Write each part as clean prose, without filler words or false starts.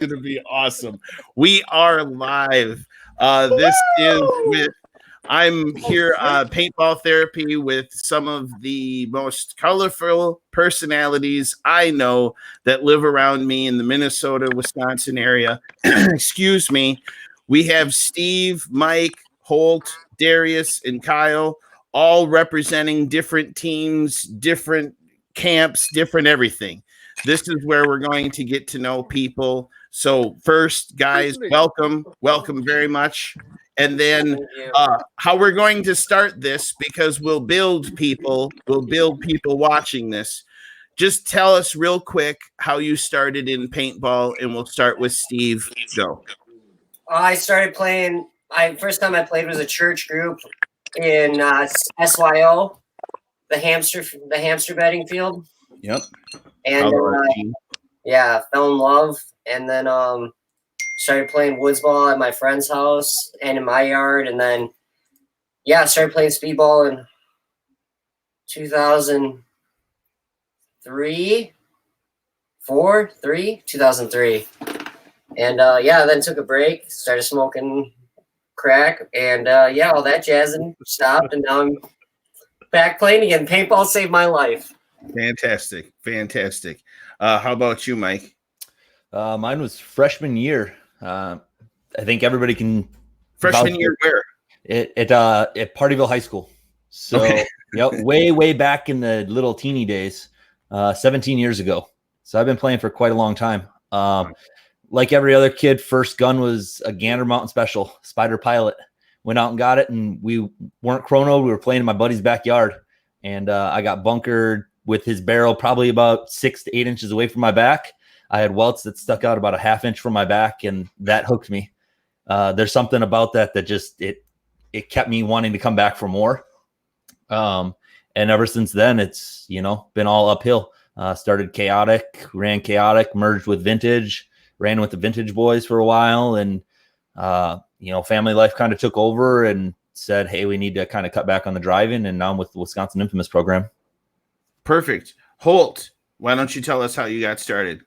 going to be awesome. We are live. This is with I'm here paintball therapy with some of the most colorful personalities I know that live around me in the Minnesota, Wisconsin area. Excuse me. We have Steve, Mike, Holt, Darius, and Kyle all representing different teams, different camps, different everything. This is where we're going to get to know people. So first, guys, welcome very much. And then how we're going to start this, because we'll build people watching this. Just tell us real quick how you started in paintball, and we'll start with Steve. Go. I started playing. First time I played was a church group in SYO, the hamster bedding field. Yep. And fell in love, and then started playing woods ball at my friend's house and in my yard, and then started playing speedball in 2003, and then took a break, started smoking crack, and all that jazz, and stopped, and now I'm back playing again. Paintball saved my life. Fantastic. How about you, Mike? Mine was freshman year. I think everybody can. Freshman year where? At Partyville High School. So, okay. way back in the little teeny days, 17 years ago. So I've been playing for quite a long time. Like every other kid, first gun was a Gander Mountain Special Spider Pilot. Went out and got it, and we weren't chrono. We were playing in my buddy's backyard, and I got bunkered with his barrel probably about 6 to 8 inches away from my back. I had welts that stuck out about a half inch from my back, and that hooked me. There's something about that just it kept me wanting to come back for more. And ever since then, it's been all uphill. Started chaotic, ran chaotic, merged with vintage, ran with the vintage boys for a while, and family life kind of took over and said, hey, we need to kind of cut back on the driving, and now I'm with the Wisconsin Infamous program. Perfect. Holt, why don't you tell us how you got started?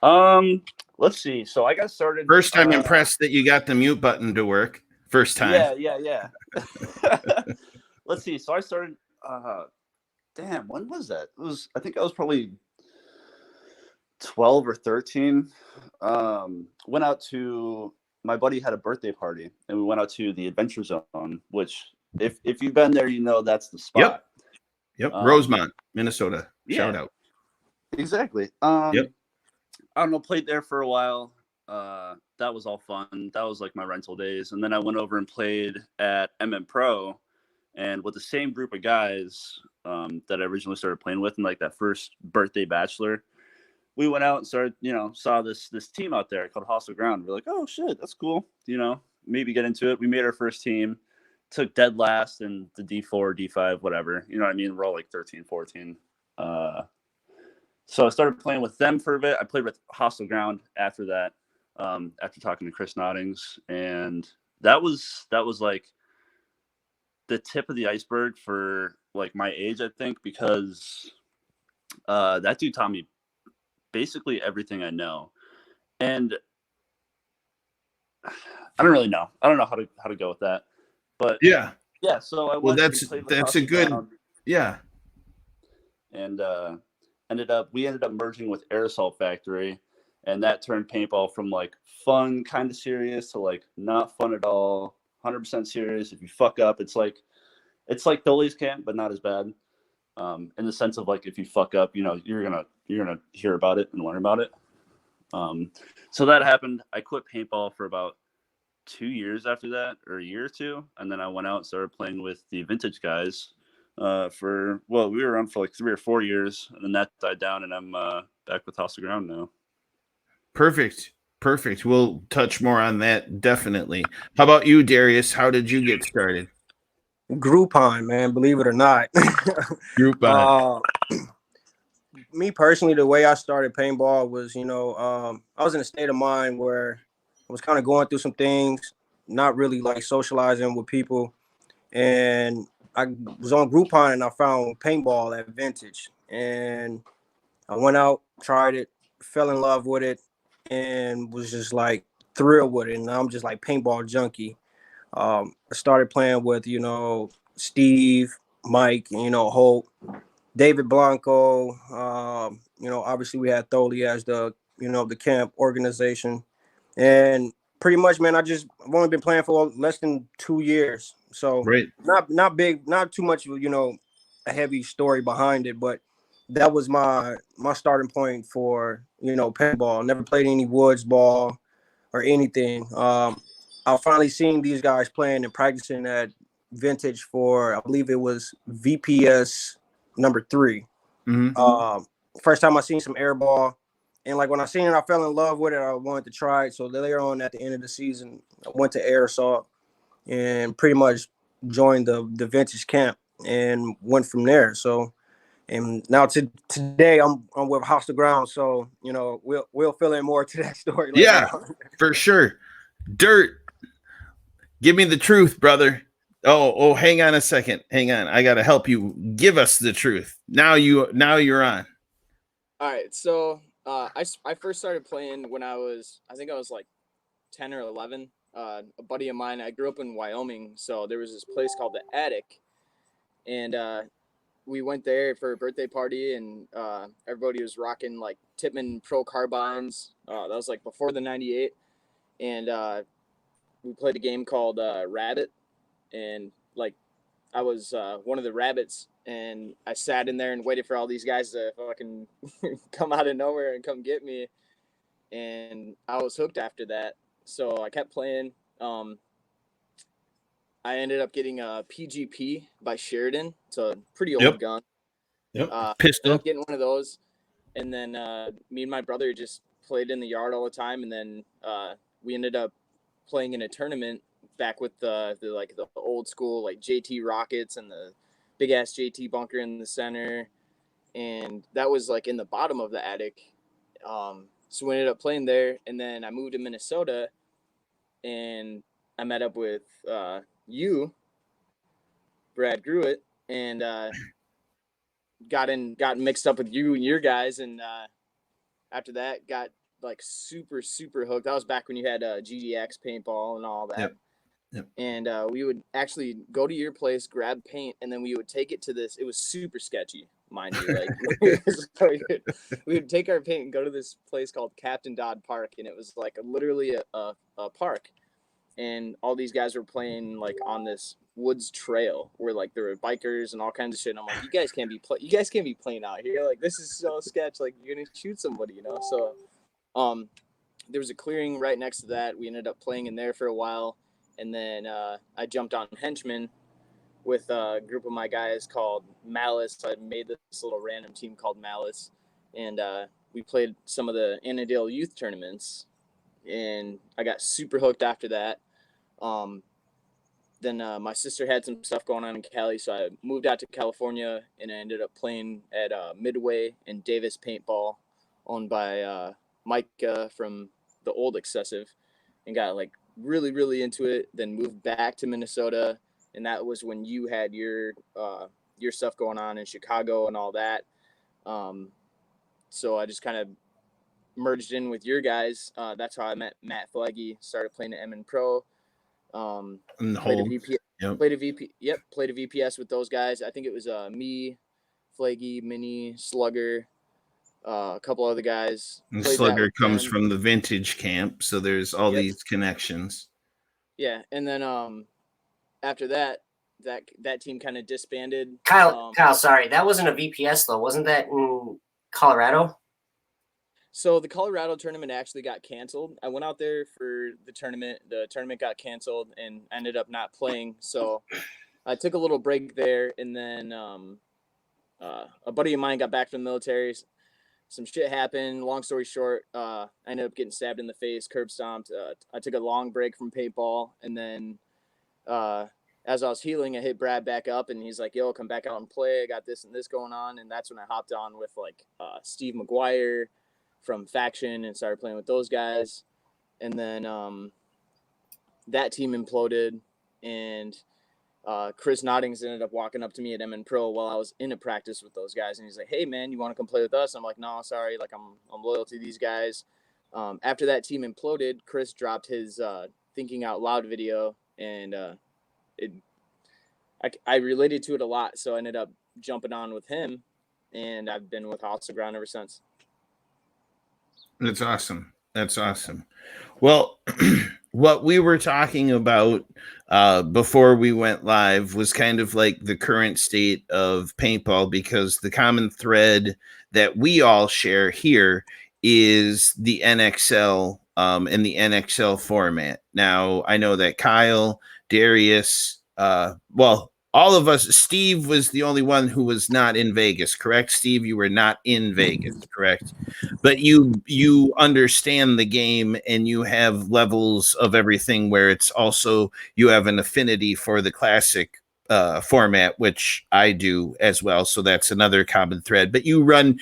Let's see. So I got started. First, I'm impressed that you got the mute button to work. First time. Yeah. Let's see. So I started. When was that? I think I was probably 12 or 13. Went out to my buddy had a birthday party, and we went out to the Adventure Zone, which if you've been there, that's the spot. Yep. Rosemont, Minnesota. Shout out. Exactly. Yep. I don't know, played there for a while. That was all fun. That was like my rental days. And then I went over and played at MM Pro, and with the same group of guys that I originally started playing with in like that first birthday bachelor, we went out and started, saw this team out there called Hostile Ground. We're like, oh shit, that's cool. Maybe get into it. We made our first team, took dead last in the D4, D5, whatever. You know what I mean? We're all like 13, 14. So I started playing with them for a bit. I played with Hostile Ground after that, after talking to Chris Noddings. And that was like the tip of the iceberg for like my age, I think, because that dude taught me basically everything I know. And I don't really know. I don't know how to go with that. But yeah. So I went. Well, that's a good. Ground, and we ended up merging with Aerosol Factory, and that turned paintball from like fun, kind of serious, to like not fun at all, 100% serious. If you fuck up, it's like Dolly's camp, but not as bad. In the sense of like, if you fuck up, you're gonna hear about it and learn about it. So that happened. I quit paintball for about 2 years after that, or a year or two, and then I went out and started playing with the vintage guys. We were around for like 3 or 4 years, and then that died down, and I'm back with House of Ground now. Perfect. We'll touch more on that, definitely. How about you, Darius? How did you get started? Groupon, man, believe it or not. Groupon. Me personally, the way I started paintball was, I was in a state of mind where I was kind of going through some things, not really like socializing with people, and I was on Groupon and I found paintball at Vintage, and I went out, tried it, fell in love with it, and was just like thrilled with it. And I'm just like paintball junkie. I started playing with, Steve, Mike, Holt, David Blanco. Obviously we had Tholi as the camp organization. And pretty much, man, I've only been playing for less than 2 years. So Right. not big, not too much, a heavy story behind it, but that was my starting point for, paintball. Never played any woods ball or anything. I finally seen these guys playing and practicing at Vintage for, I believe it was VPS number 3. Mhm. First time I seen some airball, and like when I seen it, I fell in love with it. I wanted to try it. So later on, at the end of the season, I went to air assault and pretty much joined the Vintage camp and went from there. So. And now today I'm with House to Ground, so we'll fill in more to that story later Yeah, on. for sure. Dirt, give me the truth, brother. Oh, hang on a second. Hang on. I gotta help you. Give us the truth. Now you're on. All right, so I first started playing when I think I was like 10 or 11. A buddy of mine, I grew up in Wyoming, so there was this place called the Attic, and we went there for a birthday party, and everybody was rocking like Tippmann Pro carbines. That was like before the '98, and we played a game called Rabbit, and like I was one of the rabbits, and I sat in there and waited for all these guys to fucking come out of nowhere and come get me, and I was hooked after that. So I kept playing. I ended up getting a PGP by Sheridan. It's a pretty old Yep. gun. Yep. Ended Pistol. up getting one of those, and then me and my brother just played in the yard all the time, and then we ended up playing in a tournament back with the old school like JT rockets and the big ass JT bunker in the center, and that was like in the bottom of the attic. So we ended up playing there, and then I moved to Minnesota, and I met up with you, Brad Gruitt, and got mixed up with you and your guys, and after that got like super hooked. That was back when you had GDX paintball and all that. Yep. Yep. And we would actually go to your place, grab paint, and then we would take it to this. It was super sketchy, mind you. Like so we would take our paint and go to this place called Captain Dodd Park, and it was like literally a park. And all these guys were playing like on this woods trail where like there were bikers and all kinds of shit. And I'm like, you guys can't be playing out here. Like this is so sketch. Like you're gonna shoot somebody, you know. So, there was a clearing right next to that. We ended up playing in there for a while, and then I jumped on Henchman with a group of my guys called Malice. I made this little random team called Malice, and we played some of the Annandale youth tournaments, and I got super hooked after that. Then my sister had some stuff going on in Cali, so I moved out to California, and I ended up playing at Midway and Davis Paintball, owned by Micah from the old Excessive, and got like really into it. Then moved back to Minnesota, and that was when you had your stuff going on in Chicago and all that. So I just kind of merged in with your guys. That's how I met Matt Flaggy. Started playing at M Pro. And the Played a whole. VP. Yep. Played a VPS with those guys. I think it was me, Flaggy, Mini, Slugger, a couple other guys. And Played that Slugger with comes them. from the Vintage camp, so there's all Yep. these connections. Yeah, and then after that team kind of disbanded. Kyle, sorry, that wasn't a VPS though, wasn't that in Colorado? So the Colorado tournament actually got canceled. I went out there for the tournament. The tournament got canceled and ended up not playing. So I took a little break there, and then a buddy of mine got back from the military. Some shit happened. Long story short, I ended up getting stabbed in the face, curb stomped. I took a long break from paintball, and then as I was healing, I hit Brad back up, and he's like, "Yo, come back out and play. I got this and this going on." And that's when I hopped on with like Steve McGuire from Faction and started playing with those guys. And then that team imploded, and Chris Noddings ended up walking up to me at MN Pro while I was in a practice with those guys, and he's like, "Hey man, you want to come play with us?" I'm like, "No, sorry, like I'm loyal to these guys." After that team imploded, Chris dropped his Thinking Out Loud video, and I related to it a lot, so I ended up jumping on with him, and I've been with Hostile Ground ever since. That's awesome. That's awesome. Well, what we were talking about before we went live was kind of like the current state of paintball, because the common thread that we all share here is the NXL and the NXL format. Now, I know that Kyle, Darius, well, all of us, Steve was the only one who was not in Vegas, correct? Steve, you were not in Vegas, correct? But you understand the game, and you have levels of everything where it's also, you have an affinity for the classic format, which I do as well. So that's another common thread. But you run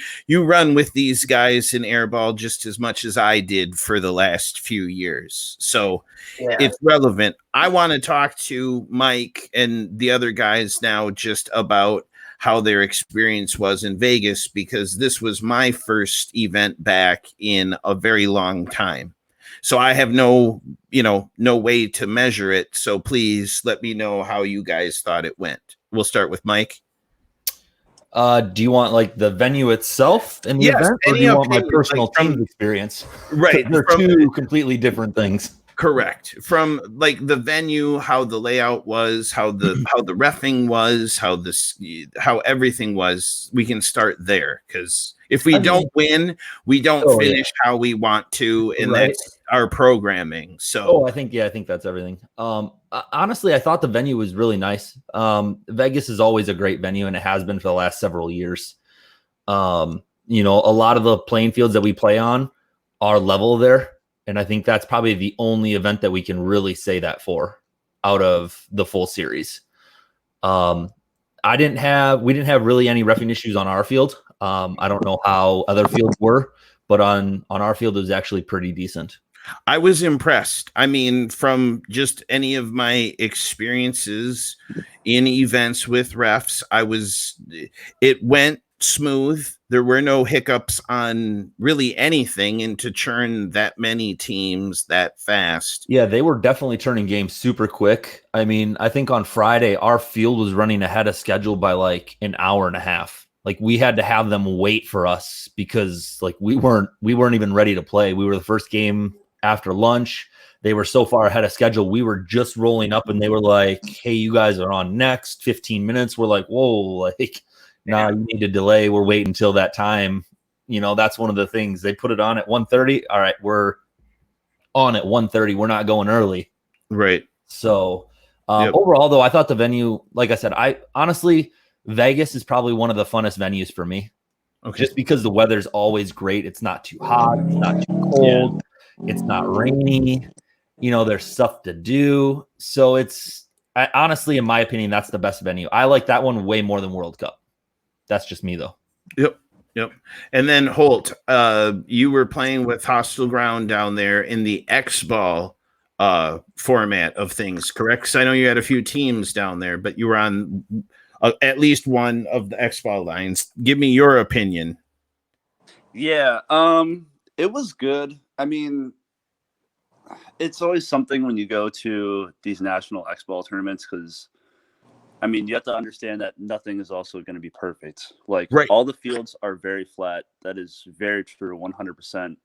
with these guys in airball just as much as I did for the last few years. So Yeah. it's relevant. I want to talk to Mike and the other guys now just about how their experience was in Vegas, because this was my first event back in a very long time. So I have no way to measure it. So please let me know how you guys thought it went. We'll start with Mike. Do you want like the venue itself and the event, or do you want my personal team's experience? Right. They're two completely different things. Correct. From like the venue, how the layout was, how the reffing was, how everything was. We can start there, because if we don't win, we don't finish how we want to, and that's our programming. So I think that's everything. Honestly, I thought the venue was really nice. Vegas is always a great venue, and it has been for the last several years. A lot of the playing fields that we play on are level there. And I think that's probably the only event that we can really say that for out of the full series. We didn't have really any reffing issues on our field. I don't know how other fields were, but on our field, it was actually pretty decent. I was impressed. I mean, from just any of my experiences in events with refs, it went smooth. There were no hiccups on really anything, and to churn that many teams that fast. Yeah, they were definitely turning games super quick. I mean, I think on Friday, our field was running ahead of schedule by like an hour and a half. Like we had to have them wait for us because like we weren't even ready to play. We were the first game after lunch. They were so far ahead of schedule. We were just rolling up and they were like, hey, you guys are on next 15 minutes. We're like, whoa, like, no, you need to delay. We're waiting until that time. That's one of the things. They put it on at 1:30. All right, we're on at 1:30. We're not going early. Right. So overall, though, I thought the venue, like I said, honestly, Vegas is probably one of the funnest venues for me. Okay. Just because the weather's always great. It's not too hot. It's not too cold. Yeah. It's not rainy. There's stuff to do. So honestly, in my opinion, that's the best venue. I like that one way more than World Cup. That's just me, though. Yep. And then Holt, you were playing with Hostile Ground down there in the X-Ball format of things, correct? Because I know you had a few teams down there, but you were on at least one of the X-Ball lines. Give me your opinion. Yeah, it was good. I mean, it's always something when you go to these national X-Ball tournaments, because I mean, you have to understand that nothing is also going to be perfect. Like all the fields are very flat. That is very true, 100%.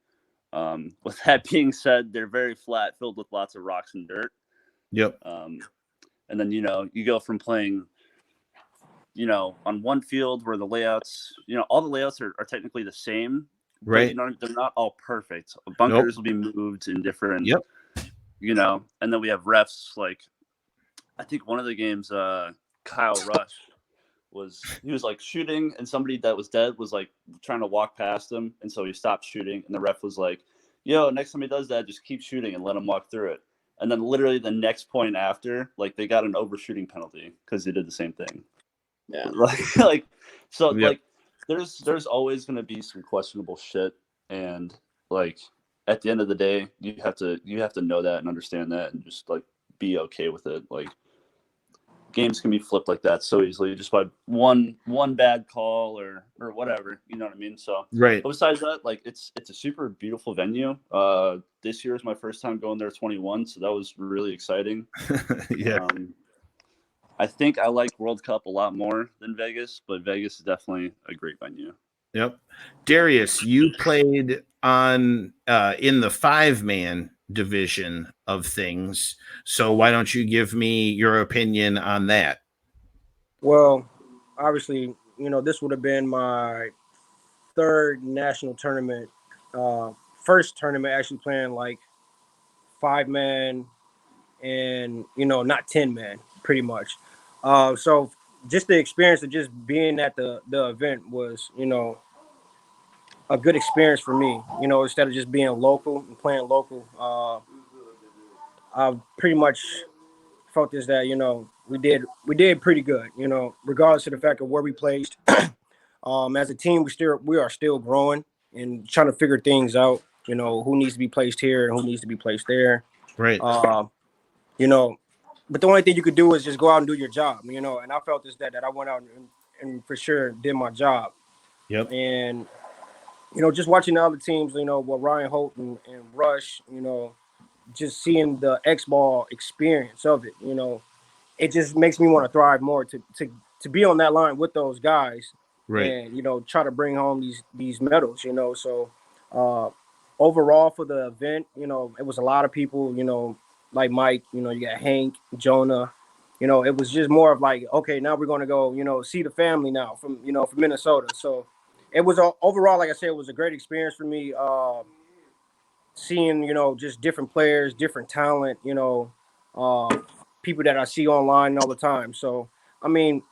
With that being said, they're very flat, filled with lots of rocks and dirt. Yep. And then, you go from playing, on one field where the layouts, all the layouts are technically the same. Right. But, they're not all perfect. Bunkers will be moved in different, and then we have refs. Like, I think one of the games, Kyle Rush was like shooting, and somebody that was dead was like trying to walk past him, and so he stopped shooting, and the ref was like, yo, next time he does that, just keep shooting and let him walk through it. And then literally the next point after, like, they got an overshooting penalty because they did the same thing. Yeah. like there's always going to be some questionable shit, and like at the end of the day, you have to know that and understand that and just like be okay with it. Like, games can be flipped like that so easily just by one bad call or whatever, you know what I mean? So Right. but besides that, like it's a super beautiful venue. This year is my first time going there 21, so that was really exciting. Yeah. I think I like World Cup a lot more than Vegas, but Vegas is definitely a great venue. Yep. Darius, you played on in the 5-man division of things. So why don't you give me your opinion on that? Well, obviously, this would have been my third national tournament. First tournament actually playing like 5-man and not 10-man, pretty much. So just the experience of just being at the event was a good experience for me. Instead of just being local and playing local, I pretty much felt this that we did pretty good. Regardless of the fact of where we placed. As a team, we are still growing and trying to figure things out. Who needs to be placed here and who needs to be placed there. Right. You know, but the only thing you could do is just go out and do your job. And I felt this that I went out and for sure did my job. Yep. And just watching the other teams, with Ryan Holt and Rush, just seeing the X ball experience of it, it just makes me want to thrive more to be on that line with those guys. Right. And try to bring home these medals. So overall for the event, it was a lot of people. Like Mike. You got Hank, Jonah. It was just more of like, okay, now we're going to go. See the family now from Minnesota. So it was overall, like I said, it was a great experience for me. Seeing just different players, different talent. People that I see online all the time. So I mean,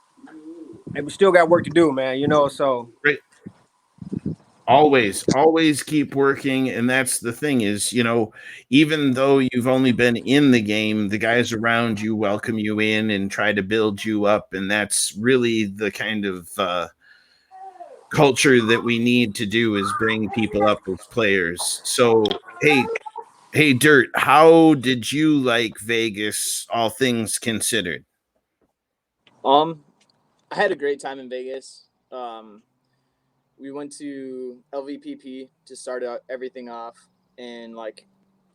and we still got work to do, man. So Right. Always keep working. And that's the thing is, even though you've only been in the game, the guys around you welcome you in and try to build you up. And that's really the kind of culture that we need to do, is bring people up as players. So, hey, Dirt, how did you like Vegas, all things considered? I had a great time in Vegas. We went to LVPP to start out everything off, and like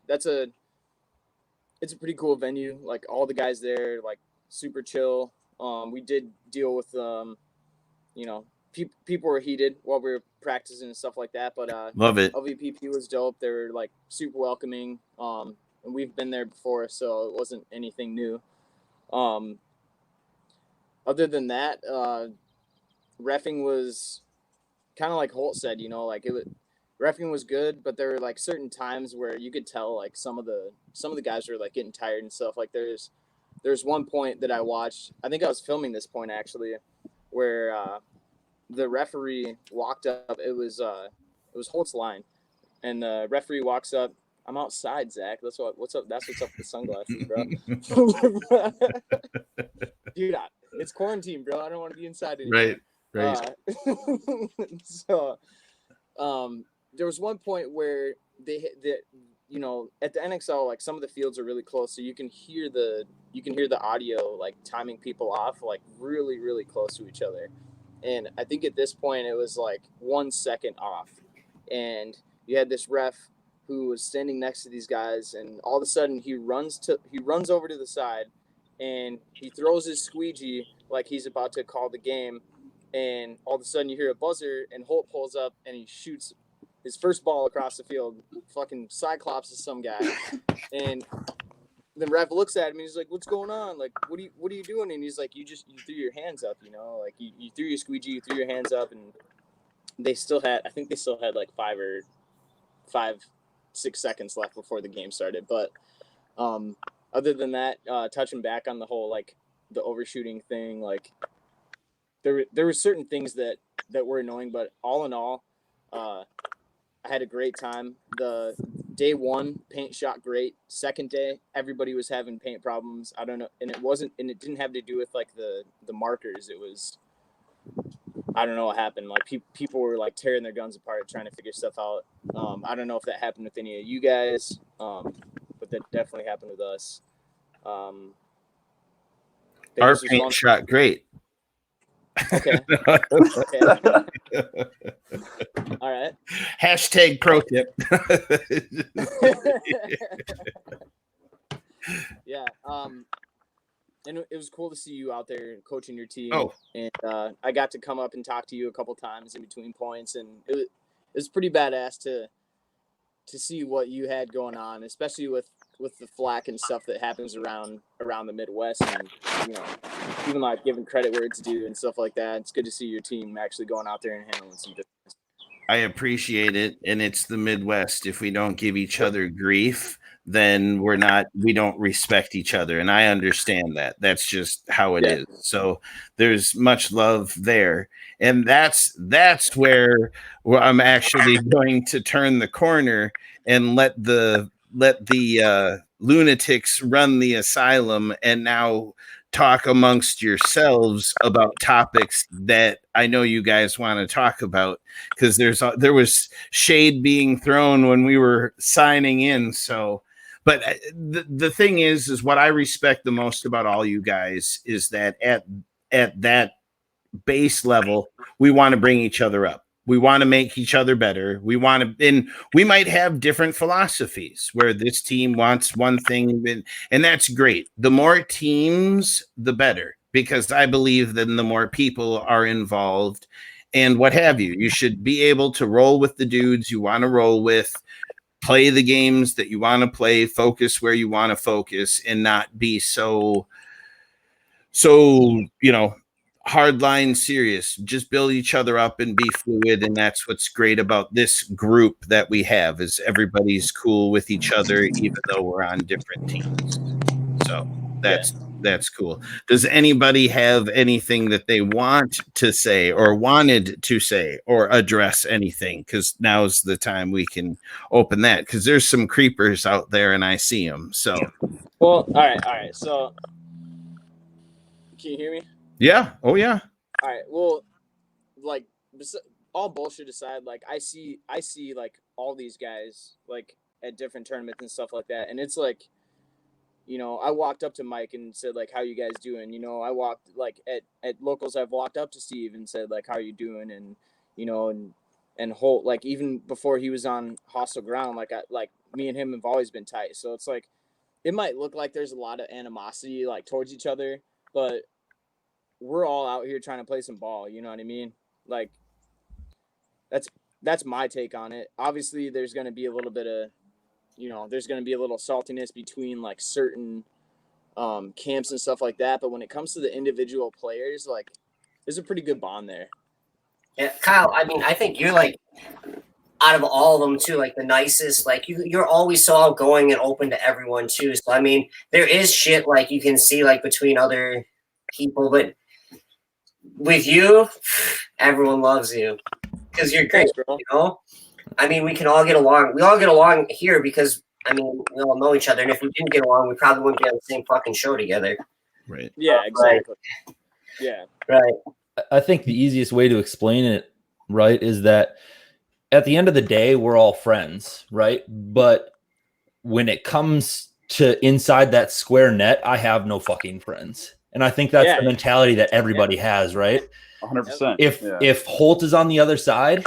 it's a pretty cool venue. Like all the guys there, like super chill. We did deal with people were heated while we were practicing and stuff like that, but Love it. LVPP was dope. They were like super welcoming. And we've been there before, so it wasn't anything new. Other than that, reffing was kind of like Holt said, reffing was good, but there were like certain times where you could tell like some of the guys were like getting tired and stuff. Like there's one point that I watched. I think I was filming this point actually, where the referee walked up. It was Holt's line, and the referee walks up. I'm outside, Zach. What's up? That's what's up with the sunglasses, bro. Dude, it's quarantine, bro. I don't want to be inside anymore. Right. So, there was one point where they at the NXL, like some of the fields are really close, so you can hear the audio like timing people off like really, really close to each other. And I think at this point it was like 1 second off, and you had this ref who was standing next to these guys, and all of a sudden he runs over to the side, and he throws his squeegee like he's about to call the game, and all of a sudden you hear a buzzer, and Holt pulls up and he shoots his first ball across the field, fucking cyclops to some guy, and the ref looks at him and he's like, "What's going on? Like, what are you doing?" And he's like, "You threw your hands up, like you threw your squeegee, you threw your hands up." And I think they still had like 5-6 seconds left before the game started. But other than that, touching back on the whole like the overshooting thing, like there were certain things that were annoying, but all in all, I had a great time. The day one paint shot great. Second day, everybody was having paint problems. I don't know, and it didn't have to do with like the markers. It was, I don't know what happened. Like people were like tearing their guns apart trying to figure stuff out. I don't know if that happened with any of you guys, but that definitely happened with us. Our paint shot great. Okay. Okay. All right. Hashtag pro tip. Yeah. And it was cool to see you out there coaching your team. Oh. And I got to come up and talk to you a couple times in between points, and it was pretty badass to see what you had going on, especially with the flack and stuff that happens around the Midwest, and even like giving credit where it's due and stuff like that. It's good to see your team actually going out there and handling some business. I appreciate it, and it's the Midwest. If we don't give each other grief, then we don't respect each other, and I understand that. That's just how it is. So there's much love there, and that's where I'm actually going to turn the corner and let the lunatics run the asylum, and now talk amongst yourselves about topics that I know you guys want to talk about, because there was shade being thrown when we were signing in. So, but the thing is what I respect the most about all you guys is that at that base level, we want to bring each other up. We want to make each other better. And we might have different philosophies where this team wants one thing, and that's great. The more teams, the better, because I believe then the more people are involved and what have you. You should be able to roll with the dudes you want to roll with, play the games that you want to play, focus where you want to focus, and not be so hardline serious. Just build each other up and be fluid, and that's what's great about this group that we have, is everybody's cool with each other even though we're on different teams. So that's cool. Does anybody have anything that they want to say or wanted to say or address anything? Because now's the time we can open that, because there's some creepers out there and I see them. So all right, so can you hear me? yeah. Oh yeah. All right. Well, like, all bullshit aside, like I see like all these guys like at different tournaments and stuff like that, and it's like, I walked up to Mike and said like, "How you guys doing?" I walked like at locals. I've walked up to Steve and said like, "How are you doing?" And and Holt, like even before he was on hostile ground, like me and him have always been tight. So it's like, it might look like there's a lot of animosity like towards each other, but we're all out here trying to play some ball. You know what I mean? Like, that's my take on it. Obviously, there's going to be a little bit of, there's going to be a little saltiness between like certain camps and stuff like that. But when it comes to the individual players, like, there's a pretty good bond there. Yeah, Kyle, I mean, I think you're like, out of all of them too, like the nicest. Like you're always so outgoing and open to everyone too. So I mean, there is shit like you can see like between other people, but with you, everyone loves you because you're great. Thanks, I mean, we can all get along. We all get along here because I mean, we all know each other. And if we didn't get along, we probably wouldn't be on the same fucking show together. Right. Yeah, exactly. Right. Yeah. Right. I think the easiest way to explain it, right, is that at the end of the day, we're all friends, right? But when it comes to inside that square net, I have no fucking friends. And I think that's the mentality that everybody has, right? 100%. If Holt is on the other side,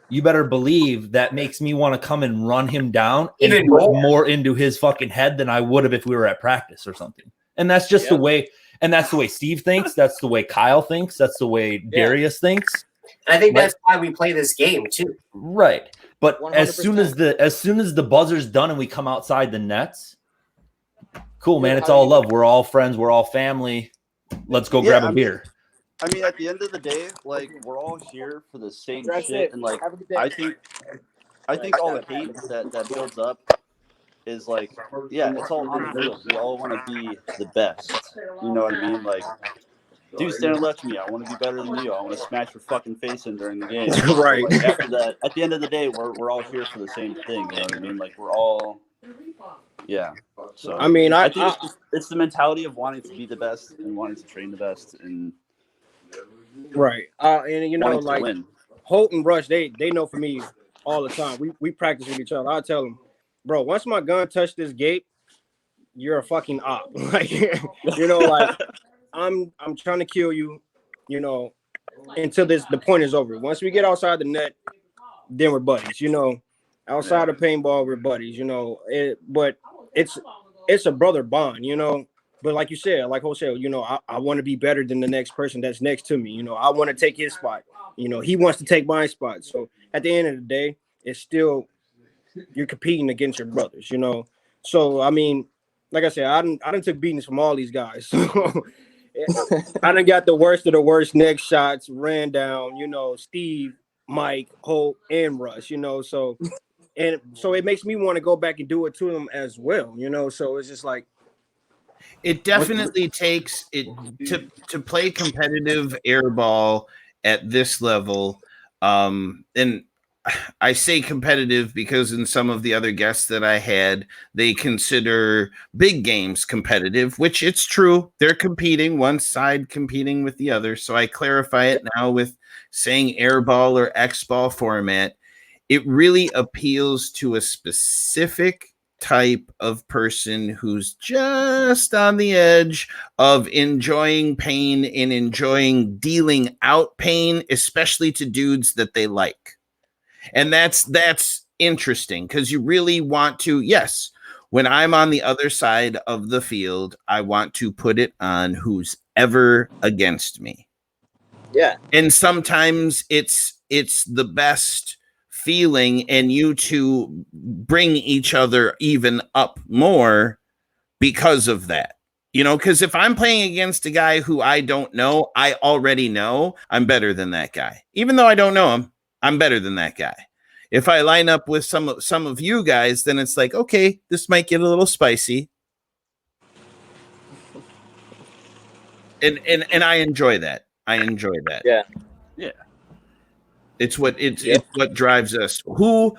you better believe that makes me want to come and run him down and put more into his fucking head than I would have if we were at practice or something. And that's just the way, and that's the way Steve thinks. That's the way Kyle thinks. That's the way Darius thinks. And I think that's why we play this game too. Right. But 100%. as soon as the buzzer's done and we come outside the nets, cool, man. It's all love. We're all friends. We're all family. Let's go grab a beer. I mean, at the end of the day, like, we're all here for the same shit, and like, I think all the hate that builds up is like, it's all on the field. We all want to be the best. You know what I mean? Like, dude, standing left to me, I want to be better than you. I want to smash your fucking face in during the game. Right. So, like, after that, at the end of the day, we're all here for the same thing. You know what I mean? Like, we're all, So I mean, I think it's the mentality of wanting to be the best and wanting to train the best and right. And you know, like win. Holt and Rush, they know for me all the time. We practice with each other. I tell them, bro, once my gun touched this gate, you're a fucking op. Like, like I'm trying to kill you, you know, until the point is over. Once we get outside the net, then we're buddies, you know. Outside of paintball, we're buddies, you know. But it's a brother bond, you know. But like you said, like Jose, you know, I want to be better than the next person that's next to me. You know, I want to take his spot. You know, he wants to take my spot. So at the end of the day, it's still you're competing against your brothers, you know. So I mean, like I said, I done took beatings from all these guys. So I done got the worst of the worst neck shots, ran down, you know, Steve, Mike, Holt, and Russ, you know. So it makes me want to go back and do it to them as well, you know. So it's just like it definitely takes it to play competitive airball at this level. And I say competitive because in some of the other guests that I had, they consider big games competitive, which it's true. They're competing, one side competing with the other. So I clarify it now with saying airball or X-ball format. It really appeals to a specific type of person who's just on the edge of enjoying pain and enjoying dealing out pain, especially to dudes that they like. And that's interesting because you really want to, yes, when I'm on the other side of the field, I want to put it on who's ever against me. Yeah. And sometimes it's the best feeling, and you two bring each other even up more because of that. You know, because if I'm playing against a guy who I don't know, I already know I'm better than that guy. Even though I don't know him, I'm better than that guy. If I line up with some of you guys, then it's like, okay, this might get a little spicy. And I enjoy that. I enjoy that. Yeah. Yeah. It's what drives us. Who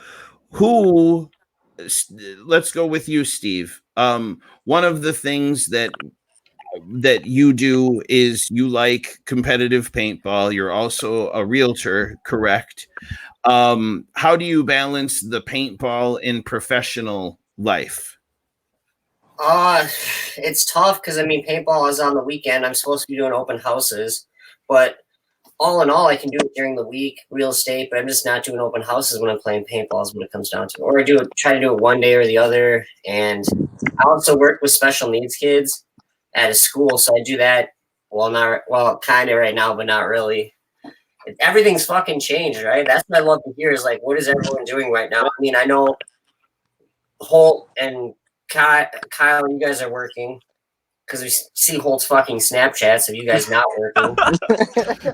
let's go with you, Steve. One of the things that you do is you like competitive paintball. You're also a realtor, correct? How do you balance the paintball in professional life? It's tough because I mean paintball is on the weekend. I'm supposed to be doing open houses, but all in all, I can do it during the week, real estate, but I'm just not doing open houses when I'm playing paintballs when it comes down to it. Or try to do it one day or the other. And I also work with special needs kids at a school, so I do that. Kind of right now, but not really. Everything's fucking changed, right? That's what I love to hear is like, what is everyone doing right now? I mean, I know Holt and Kyle, you guys are working. Because we see Holt's fucking Snapchats of you guys not working.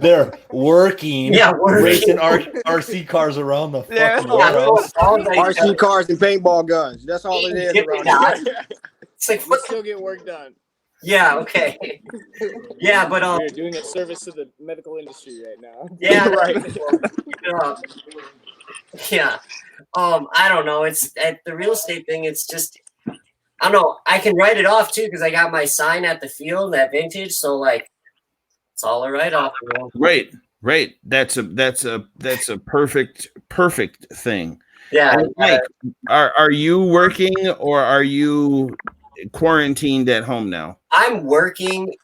They're working. Yeah, working. Racing RC cars around the fucking warehouse. RC cars and paintball guns. That's all it is around here. It's like, We still get work done. Yeah, okay. Yeah, but we're doing a service to the medical industry right now. Yeah, right. Yeah. I don't know. It's at the real estate thing, it's just I don't know. I can write it off too because I got my sign at the field, that vintage. So like, it's all a write off. You know? Right. That's a perfect thing. Yeah. And Mike, are you working or are you quarantined at home now? I'm working.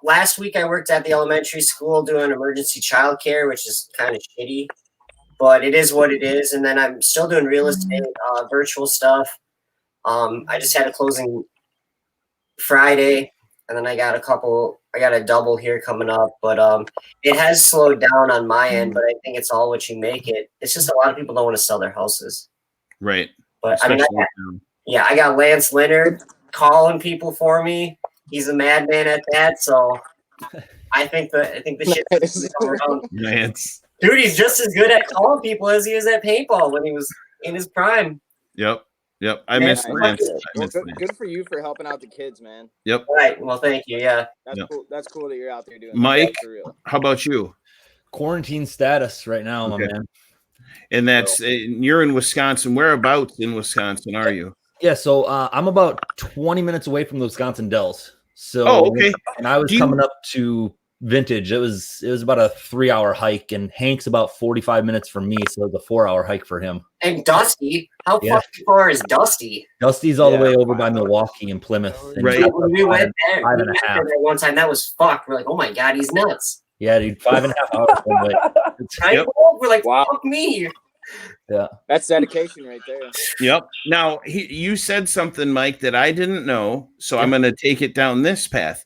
Last week I worked at the elementary school doing emergency childcare, which is kind of shitty, but it is what it is. And then I'm still doing real estate, virtual stuff. I just had a closing Friday, and then I got a double here coming up, but it has slowed down on my end, but I think it's all what you make it. It's just a lot of people don't want to sell their houses. Right. But I got Lance Leonard calling people for me. He's a madman at that, so I think the shit around. Lance. Dude, he's just as good at calling people as he is at paintball when he was in his prime. Yep. I miss Lance. Good for you for helping out the kids, man. Yep. Right. Well, thank you. Yeah. Cool. That's cool that you're out there doing Mike, that for real. How about you? Quarantine status right now, my man. And that's you're in Wisconsin. Whereabouts in Wisconsin are you? Yeah, so I'm about 20 minutes away from the Wisconsin Dells. So, okay. And I was coming up to Vintage. It was about a 3-hour hike, and Hank's about 45 minutes from me, so it was a 4-hour hike for him. And Dusty, how Yeah. fucking far is Dusty? Dusty's all the Yeah, way over by 5 hours. Milwaukee and Plymouth. And Right. he's Dude, when we went there, five we and a went half. there that one time. That was fucked. We're like, oh my god, he's nuts. Yeah, dude, 5.5 hours one way. I Yep. know. We're like, Wow. fuck me. Yeah. That's dedication right there. Yep. Now you said something, Mike, that I didn't know, so I'm going to take it down this path.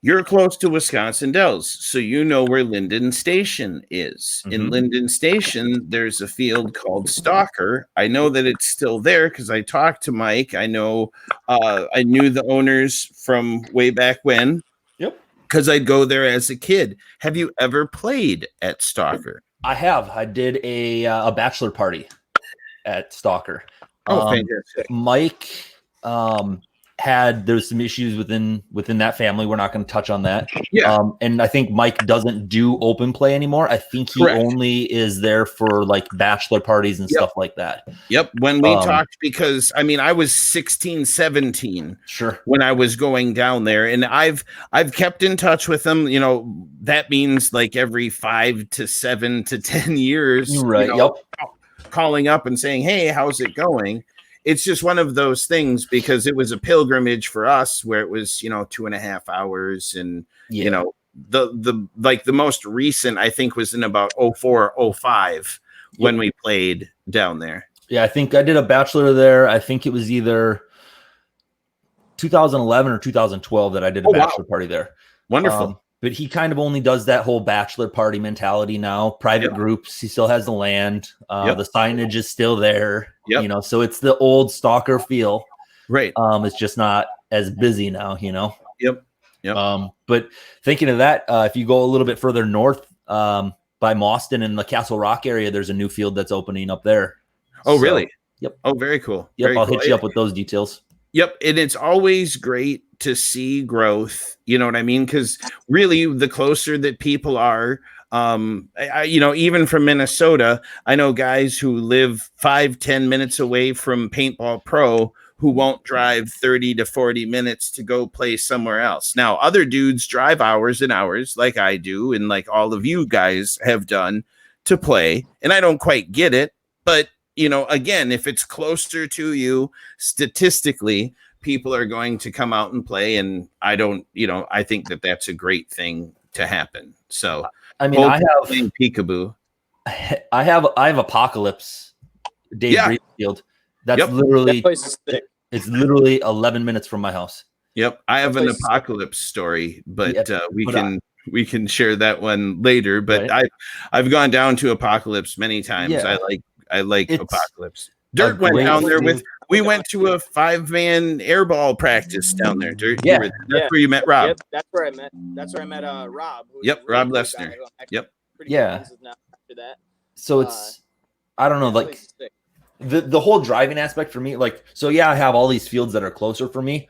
You're close to Wisconsin Dells, so you know where Linden Station is. In Mhm. Linden Station, there's a field called Stalker. I know that it's still there because I talked to Mike. I know I knew the owners from way back when. Yep. Because I'd go there as a kid. Have you ever played at Stalker? I have. I did a bachelor party at Stalker. Oh, fantastic. Mike there's some issues within that family. We're not going to touch on that. Yeah. And I think Mike doesn't do open play anymore. I think he Correct. only is there for like bachelor parties and Yep. stuff like that. Yep. When we talked, because I mean, I was 16, 17 Sure. when I was going down there, and I've kept in touch with them. You know, that means like every 5 to 7 to 10 years, You're right. you know, Yep. calling up and saying, "Hey, how's it going?" It's just one of those things because it was a pilgrimage for us where it was, 2.5 hours, and Yeah. you know, the like the most recent I think was in about 04, 05 when we played down there. Yeah, I think I did a bachelor there. I think it was either 2011 or 2012 that I did a Oh, wow. bachelor party there. Wonderful. But he kind of only does that whole bachelor party mentality now. Private Yep. groups. He still has the land. Yep. The signage is still there. Yep. So it's the old Stalker feel. Right. It's just not as busy now. Yep. Yep. But thinking of that, if you go a little bit further north, by Mauston and the Castle Rock area, there's a new field that's opening up there. Oh, So, really? Yep. Oh, very cool. Yep. Very I'll cool. hit you up with those details. Yep. And it's always great to see growth. You know what I mean? Because really, the closer that people are, even from Minnesota, I know guys who live 5-10 minutes away from Paintball Pro who won't drive 30 to 40 minutes to go play somewhere else. Now, other dudes drive hours and hours like I do, and like all of you guys have done to play. And I don't quite get it, but again, if it's closer to you, statistically, people are going to come out and play. And I think that that's a great thing to happen. So, I mean, I have playing peekaboo. I have Apocalypse Dave Yeah. Field. That's Yep. literally That place is sick. it's literally 11 minutes from my house. Yep. I have That an place is- apocalypse story, but Yeah, we can share that one later. But Right. I've gone down to Apocalypse many times. Yeah. I like It's Apocalypse. Dirt a went great down there field. with. We went to a 5-man airball practice down there. Dirt, Yeah. that's Yeah. where you met Rob. Yep, that's where I met. That's where I met Rob. who's Yep, a really Rob cool Lesnar. guy who I'm actually Yep. pretty Yeah. good friends with now after that. So it's I don't know, That like place is sick. the whole driving aspect for me, like, so yeah, I have all these fields that are closer for me,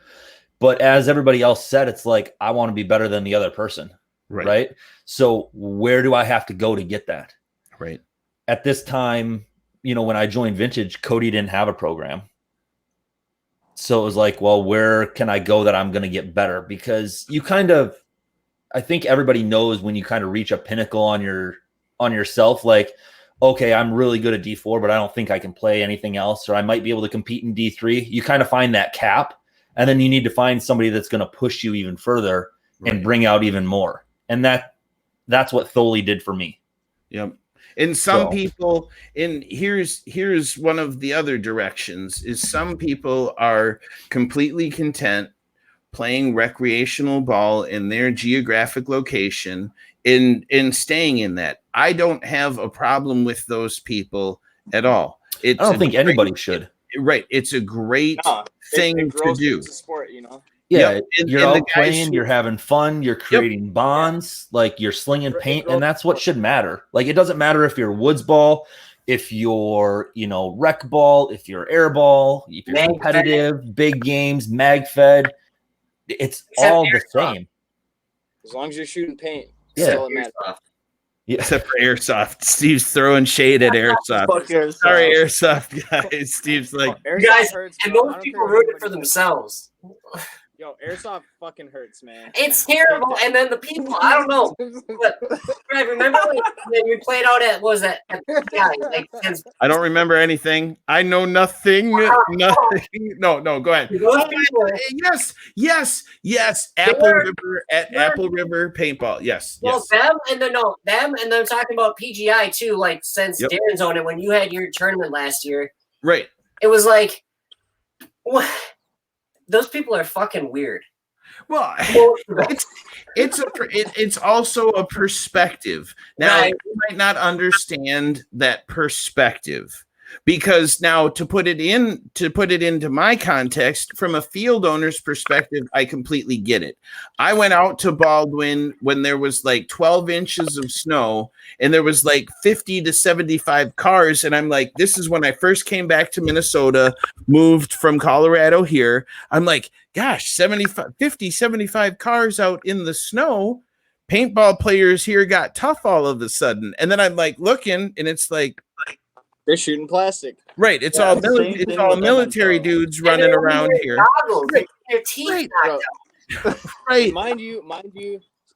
but as everybody else said, it's like I want to be better than the other person, right? So where do I have to go to get that? Right. At this time, when I joined Vintage, Cody didn't have a program. So it was like, well, where can I go that I'm going to get better? Because I think everybody knows when you kind of reach a pinnacle on yourself, like, okay, I'm really good at D4, but I don't think I can play anything else, or I might be able to compete in D3. You kind of find that cap, and then you need to find somebody that's going to push you even further and bring out even more. And that's what Thole did for me. Yep. And some people, and here's one of the other directions, is some people are completely content playing recreational ball in their geographic location in staying in that. I don't have a problem with those people at all. I don't think anybody should. Right. It's a great thing it grows to do. into sport, Yeah, Yep. And you're the out guys playing, who- you're having fun, you're creating bonds, like you're slinging It paint, grows- and that's what should matter. Like it doesn't matter if you're woods ball, if you're, rec ball, if you're airball, if you're Mag competitive, big games, mag fed, it's Except all the airsoft. same. As long as you're shooting paint, Yeah. that's all that matters. Yeah. Except for airsoft. Steve's throwing shade at airsoft. Fuck airsoft. Sorry, airsoft guys. Steve's like, Airsoft You guys, hurts, and bro. I those don't people care what ruin it anybody for says. themselves. Yo, airsoft fucking hurts, man. It's terrible. And then the people, I don't know. But I remember when we played out at, what was that? Like, I don't remember anything. I know nothing. Nothing. No, go ahead. Yes. Apple River paintball. Yes. Them and then talking about PGI too. Like since Darren's on it, when you had your tournament last year, right? It was like, what? Those people are fucking weird. Well, it's also a perspective. Now, you might not understand that perspective, because now to put it into my context, from a field owner's perspective, I completely get it. I went out to Baldwin when there was like 12 inches of snow and there was like 50 to 75 cars. And I'm like, this is when I first came back to Minnesota, moved from Colorado here. I'm like, gosh, 75 cars out in the snow. Paintball players here got tough all of a sudden. And then I'm like looking and it's like, they're shooting plastic. Right. It's all military dudes running around here. Right. Their teeth knocked out. Right. Mind you,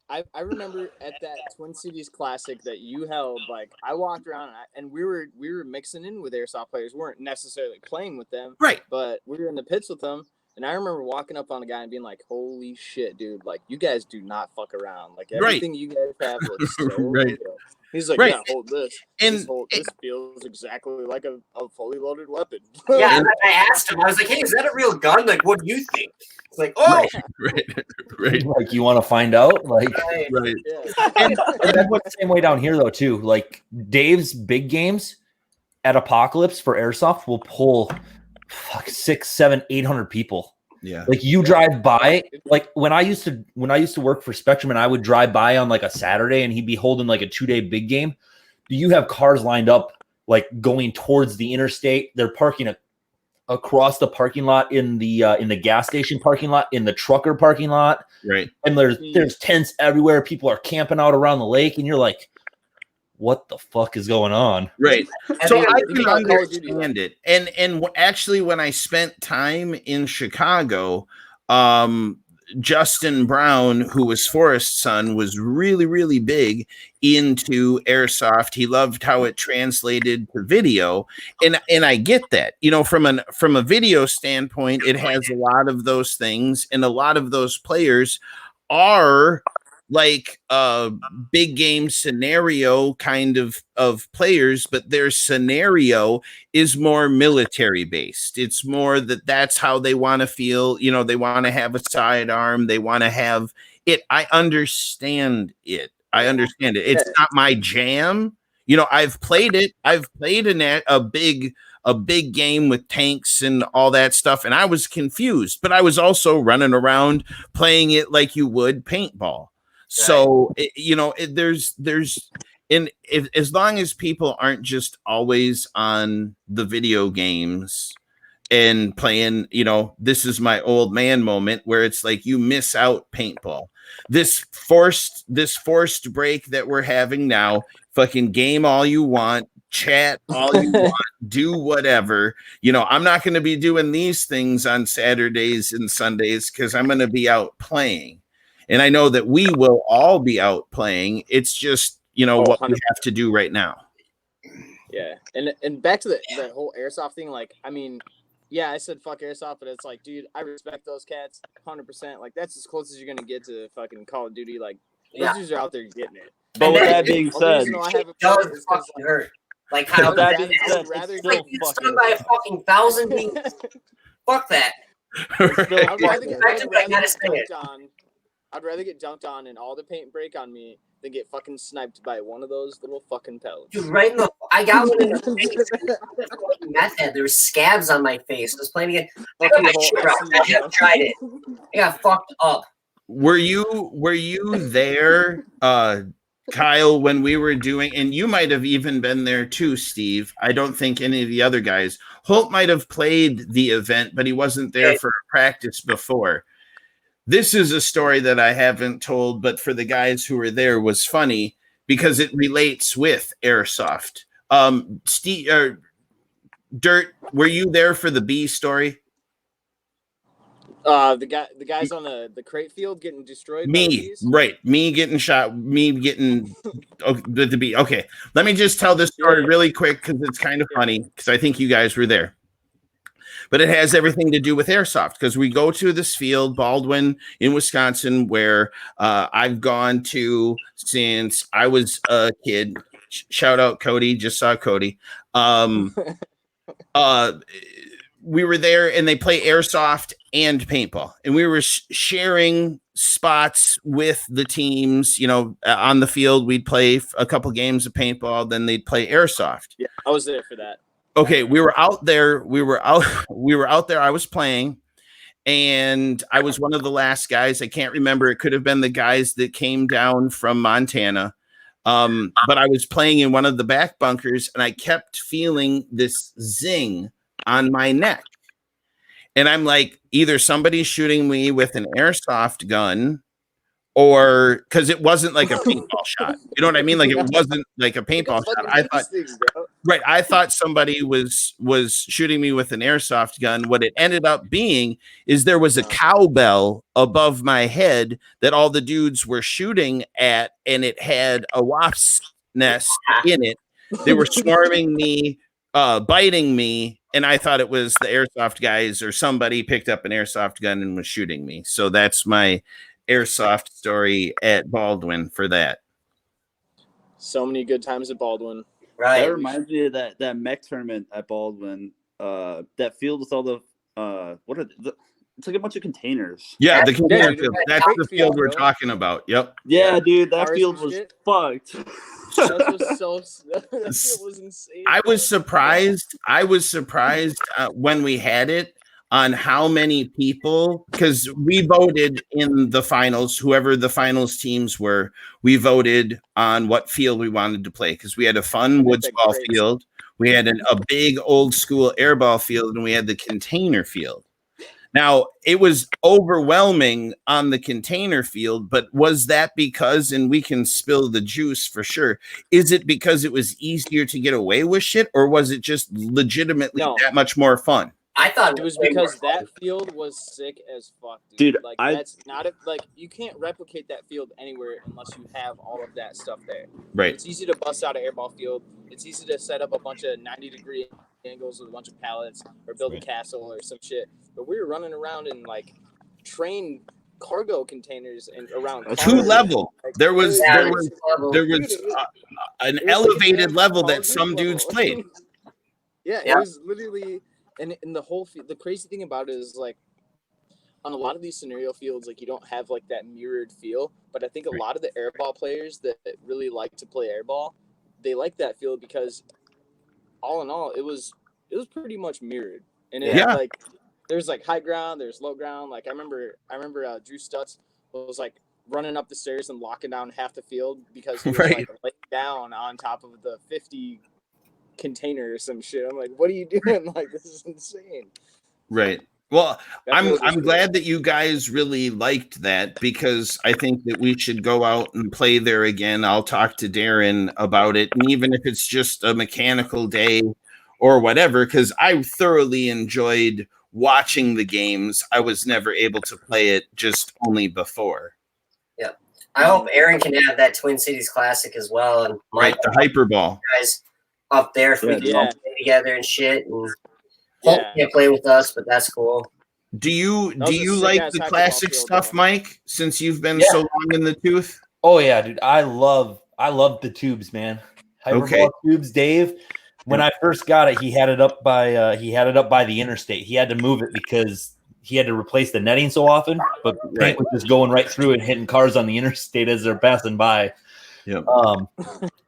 I remember at that Twin Cities Classic that you held, like I walked around and we were mixing in with airsoft players. We weren't necessarily playing with them. Right. But we were in the pits with them. And I remember walking up on a guy and being like, holy shit, dude. Like, you guys do not fuck around. Like, everything you guys have looks so real. He's like, yeah, hold this. This feels exactly like a fully loaded weapon. Yeah, and I asked him, I was like, hey, is that a real gun? Like, what do you think? It's like, oh. Right. Like, you want to find out? Like, right. Yeah. And that's the same way down here, though, too. Like, Dave's big games at Apocalypse for Airsoft will pull 600, 700, 800 people. Yeah. Like you drive by, like when I used to work for Spectrum and I would drive by on like a Saturday and he'd be holding like a 2-day big game. Do you have cars lined up like going towards the interstate? They're parking across the parking lot in the gas station parking lot, in the trucker parking lot. Right. And there's tents everywhere. People are camping out around the lake and you're like, what the fuck is going on? Right. So I can understand it. And actually, when I spent time in Chicago, Justin Brown, who was Forrest's son, was really, really big into airsoft. He loved how it translated to video. And I get that. You know, from a video standpoint, it has a lot of those things, and a lot of those players are like a big game scenario kind of players, but their scenario is more military based. It's more that's how they want to feel. You know, they want to have a sidearm. They want to have it. I understand it. It's not my jam. You know, I've played it. I've played a big game with tanks and all that stuff, and I was confused, but I was also running around playing it like you would paintball. So, as long as people aren't just always on the video games and playing, this is my old man moment where it's like you miss out paintball. This forced break that we're having now, fucking game all you want, chat all you want, do whatever. I'm not going to be doing these things on Saturdays and Sundays because I'm going to be out playing. And I know that we will all be out playing. It's just, what 100%. We have to do right now. Yeah. And back to the whole airsoft thing. Like, I mean, yeah, I said fuck airsoft, but it's like, dude, I respect those cats 100%. Like, that's as close as you're going to get to fucking Call of Duty. Like, those dudes are out there getting it. But with that being said, it does fucking hurt. Like, how that being said, rather get stung by a fucking 1,000 bees. Fuck that. I'd rather get dunked on and all the paint break on me than get fucking sniped by one of those little fucking pellets. Dude, right in the I got one in the face. Meth head. There was scabs on my face. I was playing it. I got my shit out. I have tried it. I got fucked up. Were you there, Kyle, when we were doing, and you might have even been there too, Steve. I don't think any of the other guys. Holt might have played the event, but he wasn't there for practice before. This is a story that I haven't told, but for the guys who were there was funny because it relates with airsoft. Steve, Dirt, were you there for the bee story? The guys on the crate field getting destroyed. By the Me, bees? right? Me getting shot. Me getting the bee. Okay, let me just tell this story Yeah. really quick because it's kind of funny because I think you guys were there. But it has everything to do with airsoft because we go to this field, Baldwin in Wisconsin, where I've gone to since I was a kid. Shout out Cody, just saw Cody. We were there and they play airsoft and paintball, and we were sharing spots with the teams. You know, on the field, we'd play a couple games of paintball, then they'd play airsoft. Yeah, I was there for that. Okay, we were out there. We were out there. I was playing, and I was one of the last guys. I can't remember. It could have been the guys that came down from Montana. But I was playing in one of the back bunkers, and I kept feeling this zing on my neck. And I'm like, either somebody's shooting me with an airsoft gun, or because it wasn't like a paintball shot. You know what I mean? Like it wasn't like a paintball shot. I thought, right. I thought somebody was shooting me with an airsoft gun. What it ended up being is there was a cowbell above my head that all the dudes were shooting at, and it had a wasp's nest in it. They were swarming me, biting me, and I thought it was the airsoft guys or somebody picked up an airsoft gun and was shooting me. So that's my airsoft story at Baldwin for that. So many good times at Baldwin. Right. That reminds me of that mech tournament at Baldwin. That field with all the what are it's like a bunch of containers. Yeah, the container dude, field. That's the field we're bro. talking about. Yep. Yeah, dude, that Ours field and was shit. fucked. That field was insane. I was surprised. When we had it on how many people, because we voted in the finals, whoever the finals teams were, we voted on what field we wanted to play because we had a fun woods ball field, we had a big old school airball field, and we had the container field. Now, it was overwhelming on the container field, but was that because, and we can spill the juice for sure, is it because it was easier to get away with shit, or was it just legitimately that much more fun? I thought it was because that field was sick as fuck, dude. Like that's not like you can't replicate that field anywhere unless you have all of that stuff there. Right. It's easy to bust out an airball field. It's easy to set up a bunch of 90-degree angles with a bunch of pallets or build a castle or some shit. But we were running around in like train cargo containers and around two level. Like, there was an elevated level that some dudes played. Yeah, it was literally. And the whole the crazy thing about it is like on a lot of these scenario fields, like you don't have like that mirrored feel. But I think a lot of the airball players that really like to play airball, they like that field because all in all, it was pretty much mirrored. And it had, like there's like high ground, there's low ground. Like I remember Drew Stutz was like running up the stairs and locking down half the field because he was like laying down on top of the 50 container or some shit. I'm like, what are you doing? Like, this is insane. Right. Well, I'm glad that you guys really liked that because I think that we should go out and play there again. I'll talk to Darren about it, and even if it's just a mechanical day or whatever, because I thoroughly enjoyed watching the games. I was never able to play it, just only before. Yeah. I hope Aaron can have that Twin Cities Classic as well. And Mike, the hyperball. Guys up there if we can all play together and shit. And Hope can't play with us, but that's cool. Do you like the classic stuff, Mike? Since you've been so long in the tooth. Oh yeah, dude. I love the tubes, man. Hyperball tubes, Dave. When I first got it, he had it up by the interstate. He had to move it because he had to replace the netting so often, but paint was just going right through it, hitting cars on the interstate as they're passing by. Yeah.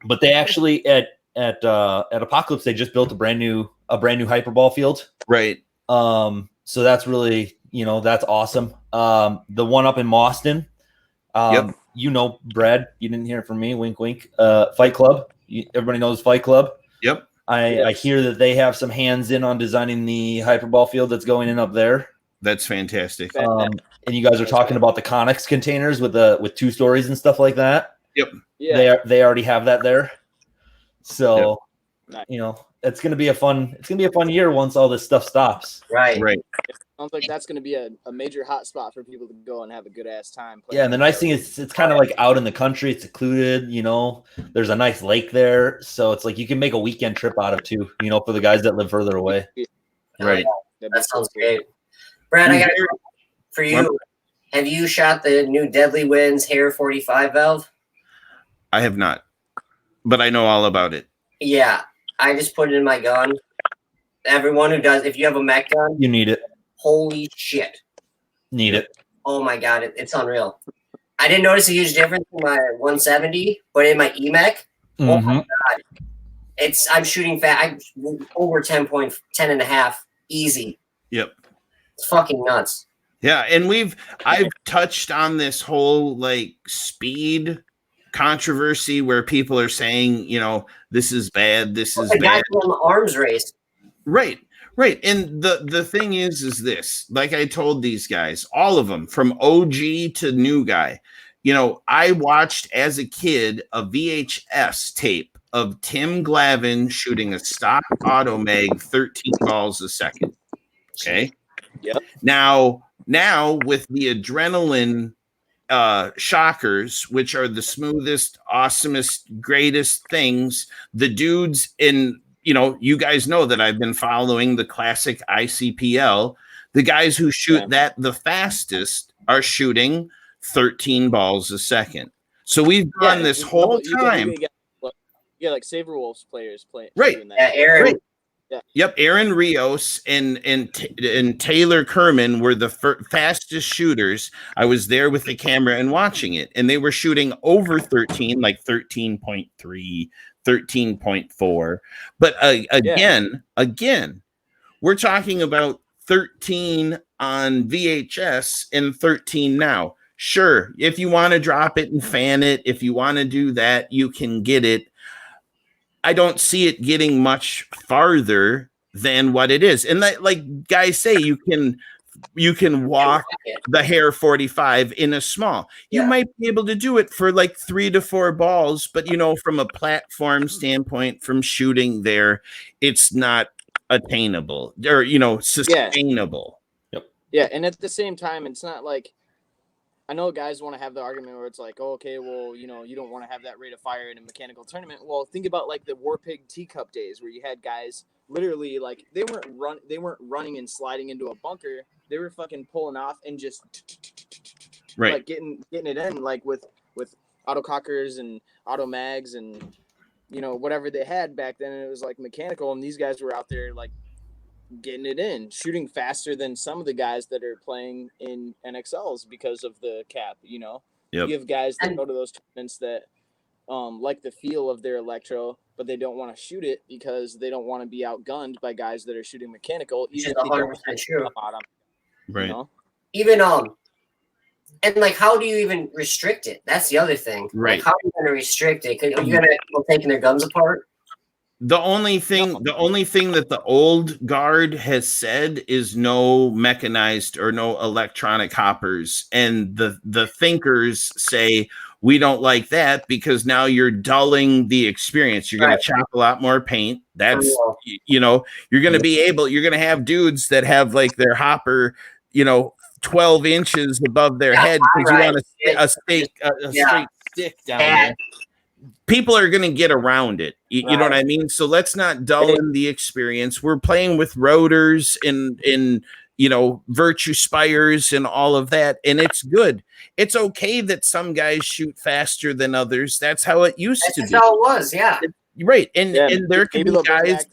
But they actually at Apocalypse they just built a brand new hyperball field. Right. So that's really, that's awesome. The one up in Mauston, Brad, you didn't hear it from me. Wink, wink. Fight Club. Everybody knows Fight Club. Yep. I hear that they have some hands in on designing the hyperball field that's going in up there. That's fantastic. And you guys are talking about the Conex containers with 2 stories and stuff like that. Yep. Yeah. They already have that there. So, it's gonna be a fun year once all this stuff stops. Right. Sounds like that's going to be a major hot spot for people to go and have a good ass time. Yeah, and the nice thing is it's kind of like out in the country. It's secluded, you know. There's a nice lake there, so it's like you can make a weekend trip out of too, you know, for the guys that live further away. Right. That sounds great. Brad, I got for you. Have you shot the new Deadly Winds Hair 45 valve? I have not, but I know all about it. Yeah, I just put it in my gun. Everyone who does, if you have a mech gun, You need it. holy shit. Need it. Oh my God, it's unreal. I didn't notice a huge difference in my 170, but in my EMEC, oh my God. I'm shooting fat. I'm over 10 and a half, easy. Yep. It's fucking nuts. Yeah, and I've touched on this whole like speed controversy where people are saying, you know, this is bad, this is The guy bad. from the arms race. Right. And the thing is this, like I told these guys, all of them from OG to new guy, you know, I watched as a kid a VHS tape of Tim Glavin shooting a stock auto mag 13 balls a second. Okay. Yep. Now with the adrenaline shockers, which are the smoothest, awesomest, greatest things, the dudes in, you know, you guys know that I've been following the classic ICPL. The guys who shoot that the fastest are shooting 13 balls a second. So we've gone this whole time. Yeah, like Saber Wolves players playing. Right. Yeah, Aaron. Right. Yep, Aaron Rios and Taylor Kerman were the fastest shooters. I was there with the camera and watching it, and they were shooting over 13, like 13.3, 13.4. But again, we're talking about 13 on VHS and 13 now. Sure, if you want to drop it and fan it, if you want to do that, you can get it. I don't see it getting much farther than what it is. And that, like guys say, you can walk the Hair 45 in a small. You might be able to do it for like 3 to 4 balls, but you know, from a platform standpoint, from shooting there, it's not attainable or, you know, sustainable. Yeah, and at the same time, it's not like, I know guys want to have the argument where it's like, oh, okay, well, you know, you don't want to have that rate of fire in a mechanical tournament. Well, think about like the Warpig Teacup days where you had guys literally like they weren't running and sliding into a bunker. They were fucking pulling off and just like getting it in, like with autocockers and auto mags and, you know, whatever they had back then. And it was like mechanical, and these guys were out there like getting it in, shooting faster than some of the guys that are playing in NXLs because of the cap, you know. You have guys that go to those tournaments that like the feel of their electro, but they don't want to shoot it because they don't want to be outgunned by guys that are shooting mechanical. Which is 100% true. Right. You know? Even and like, how do you even restrict it? That's the other thing. Right. Like, how are you going to restrict it? Are you going to people taking their guns apart? The only thing that the old guard has said is no mechanized or no electronic hoppers, and the thinkers say we don't like that because now you're dulling the experience. You're going to chop a lot more paint. That's you know, you're going to have dudes that have like their hopper, you know, 12 inches above their head because you want a straight stick down there. People are going to get around it. You know what I mean? So let's not dull in the experience. We're playing with rotors and you know, Virtue Spires and all of that, and it's good. It's okay that some guys shoot faster than others. That's how it used to be. That's how it was, right. And there can be guys.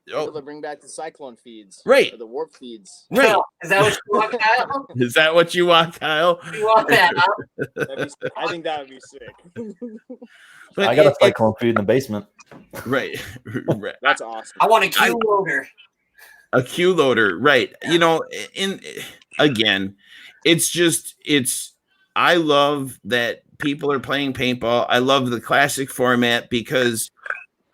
They'll bring back the cyclone feeds, right? Or the warp feeds, right? Is that what you want, Kyle? Is that what you want, Kyle? You want that? Huh? I think that would be sick. But I got a cyclone feed in the basement. Right. That's awesome. I want a Q loader. A Q loader, right? You know, again, I love that people are playing paintball. I love the classic format because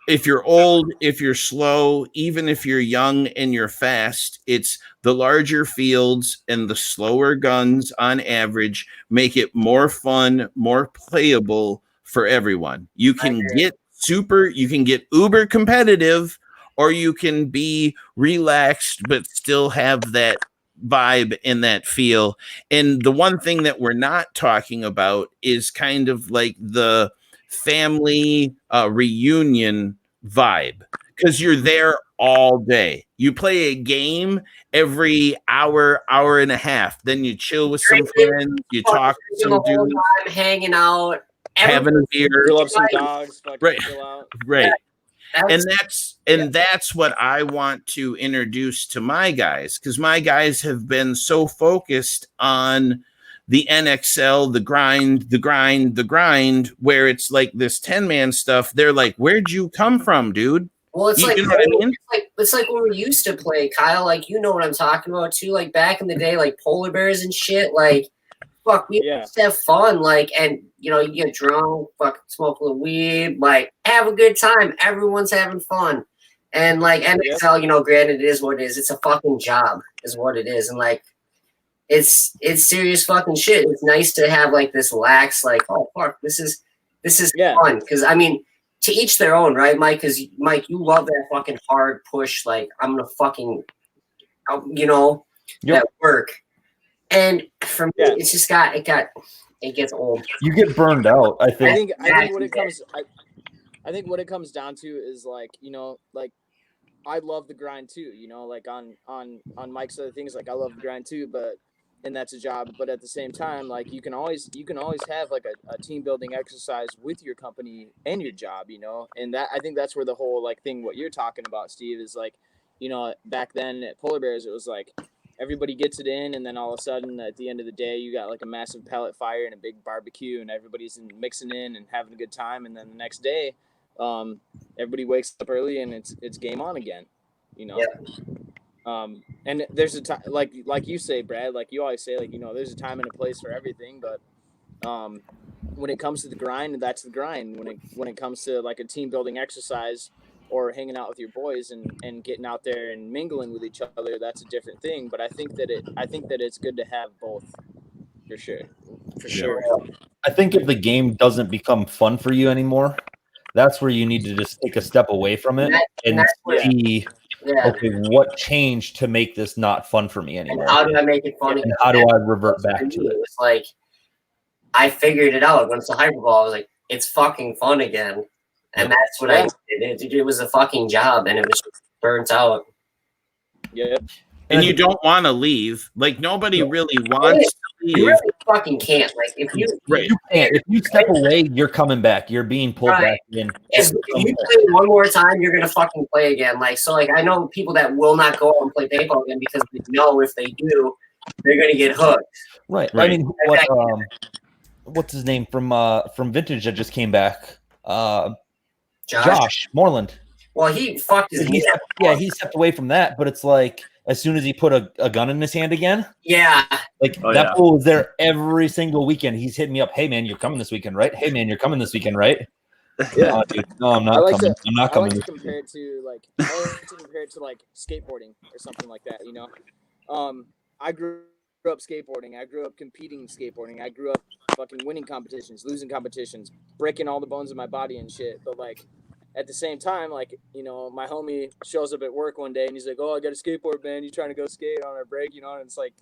if you're old, if you're slow, even if you're young and you're fast, it's the larger fields and the slower guns on average make it more fun, more playable for everyone. You can get uber competitive, or you can be relaxed but still have that vibe and that feel. And the one thing that we're not talking about is kind of like the family reunion vibe, because you're there all day. You play a game every hour, hour and a half. Then you chill with some friends. You talk to some the whole dudes, time, hanging out, having a beer. Grill up some dogs, fucking Right. chill out. Right. That's, And that's what I want to introduce to my guys, because my guys have been so focused on the NXL, the grind, where it's like this 10-man stuff. They're like, where'd you come from, dude? well, it's You like, know what I mean? it's like when we used to play, Kyle. Like, you know what I'm talking about too. Like back in the day, like polar bears and shit. Like, fuck, we Yeah. used to have fun. Like, and you know, you get drunk, fucking smoke a little weed, like have a good time. Everyone's having fun. And like NXL, you know, granted, it is what it is. It's a fucking job, is what it is. And like, it's serious fucking shit. It's nice to have like this lax, like, oh fuck, this is Yeah. fun. Because I mean, to each their own, right, Mike? Because Mike, you love that fucking hard push. Like, I'm gonna fucking, you know, Yep. that work. And for me, Yeah. it's just it gets old. You get burned out, I I think. think what it comes I think what it comes down to is like, you know, like I love the grind too, you know, like on Mike's other things, like I love the grind too, but and that's a job, but at the same time, like you can always have like a team building exercise with your company and your job, you know. And that, I think that's where the whole like thing what you're talking about, Steve, is like, you know, back then at Polar Bears it was like everybody gets it in, and then all of a sudden at the end of the day you got like a massive pellet fire and a big barbecue and everybody's mixing in and having a good time, and then the next day everybody wakes up early and it's game on again, you know. And there's a time, like you say, Brad, like you always say, like, you know, there's a time and a place for everything, but when it comes to the grind, that's the grind. When it comes to like a team building exercise or hanging out with your boys and getting out there and mingling with each other, that's a different thing. But I think that it's good to have both, for sure. I think if the game doesn't become fun for you anymore, that's where you need to just take a step away from it and see, okay, what changed to make this not fun for me anymore? And how do I make it fun? And how do I revert back to it? It's like I figured it out when it's a hyperball. I was like, it's fucking fun again, and that's what I did. It was a fucking job, and it was just burnt out. Yep. And you don't want to leave. Like, nobody really wants to leave. You really fucking can't. Like, if you can't. If you step away, you're coming back. You're being pulled back in. If you play one more time, you're gonna fucking play again. Like, so, like, I know people that will not go out and play paintball again because they know if they do, they're gonna get hooked. Right. I mean, what's his name from Vintage that just came back? Josh Moreland. Well, he fucked his knee up. Yeah, he stepped away from that, but it's like as soon as he put a gun in his hand again. Yeah. Like that fool was there every single weekend. He's hitting me up. Hey man, you're coming this weekend, right? Hey man, you're coming this weekend, right? Yeah. Oh, dude. No, I'm not coming. I'm not coming. I like to compare it to like skateboarding or something like that, you know. I grew up skateboarding. I grew up competing in skateboarding. I grew up fucking winning competitions, losing competitions, breaking all the bones in my body and shit. But like at the same time, like, you know, my homie shows up at work one day and he's like, "Oh, I got a skateboard, man. You trying to go skate on our break?" You know, and it's like,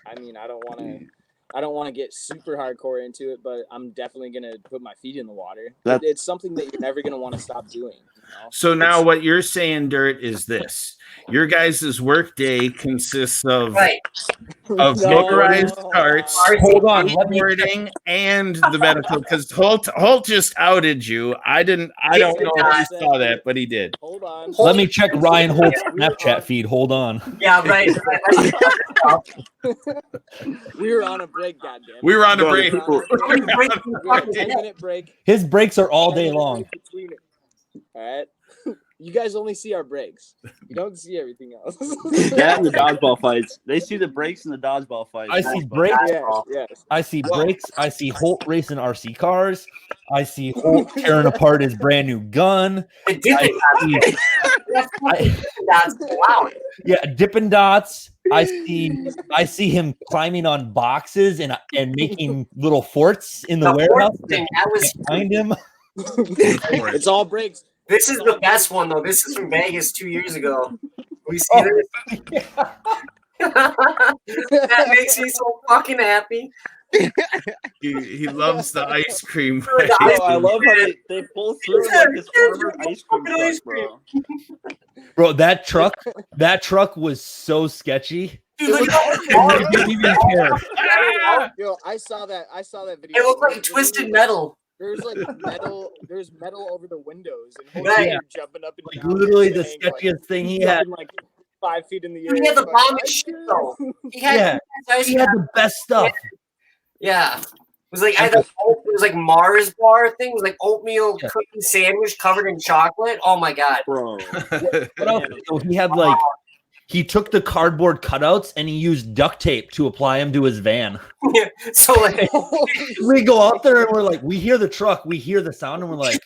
I mean, I don't want to get super hardcore into it, but I'm definitely gonna put my feet in the water. It's something that you're never gonna want to stop doing. You know? So now what you're saying, Dirt, is this: your guys' work day consists of motorized carts, skateboarding, and the medical. Because Holt just outed you. I don't know if you saw that, but he did. Hold on. Let me check Ryan Holt's Snapchat feed. Hold on. Yeah, right. We were on a break, goddamn. We were on a break. 10-minute break. His breaks are all day long. All right. You guys only see our breaks. You don't see everything else. That and the dodgeball fights. They see the breaks and the dodgeball fights. I see breaks. Yes. I see breaks. I see Holt racing RC cars. I see Holt tearing apart his brand new gun. Dippin' Dots. I see him climbing on boxes and making little forts in the warehouse That was behind him. It's all breaks. This is the best one though. This is from Vegas 2 years ago. We see this. That makes me so fucking happy. He loves the ice cream. Bro, the Bro, ice I love how they pull through like this armored ice cream Fucking ice truck, bro. Bro, that truck was so sketchy. Dude, look I didn't even care. Yo, I saw that video. It looked like twisted metal. There's like there's metal over the windows and Right. you're jumping up and Like down. literally the saying, like, sketchiest thing he had. jumping, like 5 feet in the air. He had the Fucking bomb ice shit cream. though. He had He had the best stuff. Yeah. It was like it was like Mars bar thing. It was like oatmeal cookie sandwich covered in chocolate. Oh my god. Bro. What else? So he had like he took the cardboard cutouts and he used duct tape to apply them to his van. So like We go out there and we're like, we hear the truck, we hear the sound, and we're like,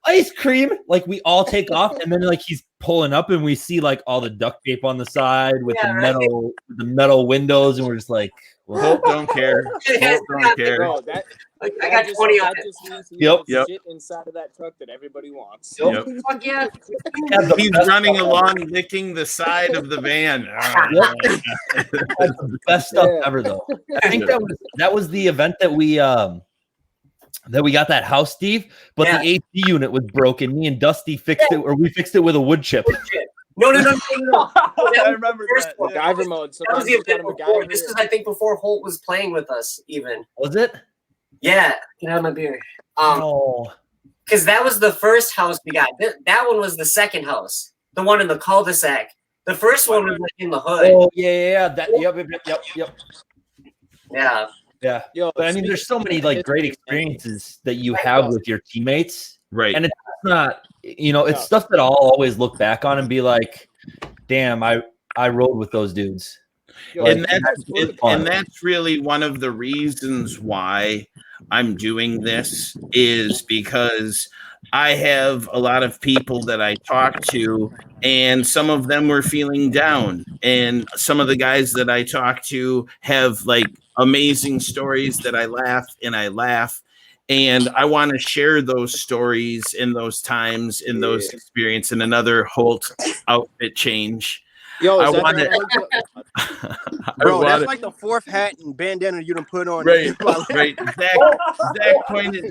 ice cream. Like we all take off, and then like he's pulling up, and we see like all the duct tape on the side with the metal windows, and we're just like, Hope don't care. Hope don't care. Bro, that, like, I got 20 on it. just means he Yep. has shit inside of that truck that everybody wants. Yep. Fuck yeah. He's running along, licking the side of the van. that's the best stuff ever, though. I think that was the event that we got that house, Steve. But the AC unit was broken. Me and Dusty fixed it, or we fixed it with a wood chip. No. I remember that. MacGyver mode. So That was the got a event before. MacGyver. This is, I think, before Holt was playing with us, even. Was it? Yeah. Get out of my beer. Oh. Because that was the first house we got. That one was the second house. The one in the cul-de-sac. The first one was like in the hood. Oh yeah. That. Yep. Yeah. Yo, But I mean, there's so many like great experiences that you have with your teammates, Right. and it's not, it's stuff that I'll always look back on and be like, damn, I rode with those dudes. And that's really one of the reasons why I'm doing this, is because I have a lot of people that I talk to, and some of them were feeling down, and some of the guys that I talk to have like amazing stories that I laugh, and I want to share those stories in those times, in those experiences, in another Holt outfit change. Yo, I is that want the- Bro, that's like the fourth hat and bandana you done put on. Right.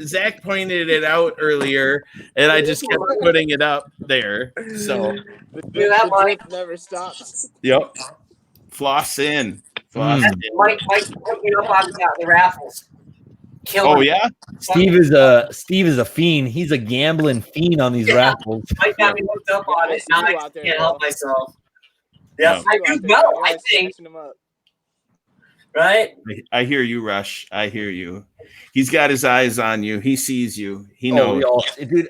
Zach pointed it out earlier, and I just kept putting it up there. So, the that might- drip never stops. yep. Floss in. Mike put me up on the raffles. Oh yeah. Steve is a fiend. He's a gambling fiend on these raffles. Mike got me hooked up on it. Now I can't help myself. Yeah, I do well, I think. Right? I hear you, Rush. I hear you. He's got his eyes on you. He sees you. He knows. Dude,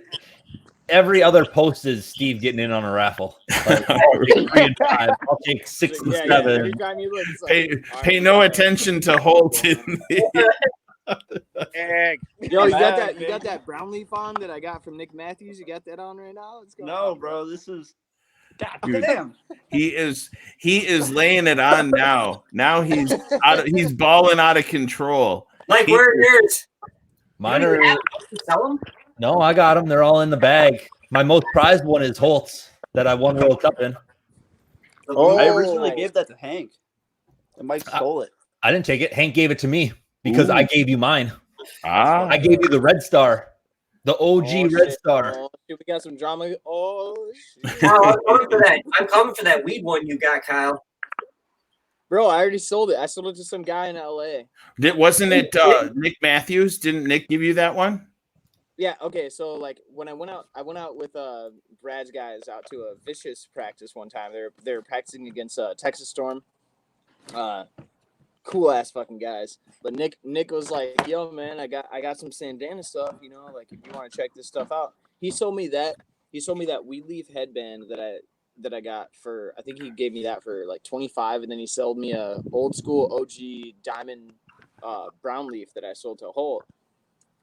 every other post is Steve getting in on a raffle. Like, 3 and 5. I'll take 6 and 7. Every time you look, it's like, Pay no attention to Holt. Yo, you got that brown leaf on that I got from Nick Matthews? You got that on right now? What's going on, bro. This is Dude, he is laying it on now. Now he's balling out of control. Like, where are yours? Mine are. Sell them? No, I got them. They're all in the bag. My most prized one is Holt's that I won World Cup in. Oh, I originally gave that to Hank, and Mike stole it. I didn't take it. Hank gave it to me because I gave you mine. I gave you the Red Star, the OG Red Star. Oh, shit, we got some drama. Oh, shit. I'm coming for that. I'm coming for that weed one you got, Kyle. Bro, I already sold it. I sold it to some guy in LA. Wasn't it Nick Matthews? Didn't Nick give you that one? Yeah, okay. So like when I went out with Brad's guys out to a vicious practice one time. They were practicing against Texas Storm. Cool ass fucking guys. But Nick was like, "Yo, man, I got some Sandana stuff, like if you want to check this stuff out." He sold me that weed leaf headband that I got for, I think he gave me that for like 25, and then he sold me a old school OG diamond brown leaf that I sold to Holt.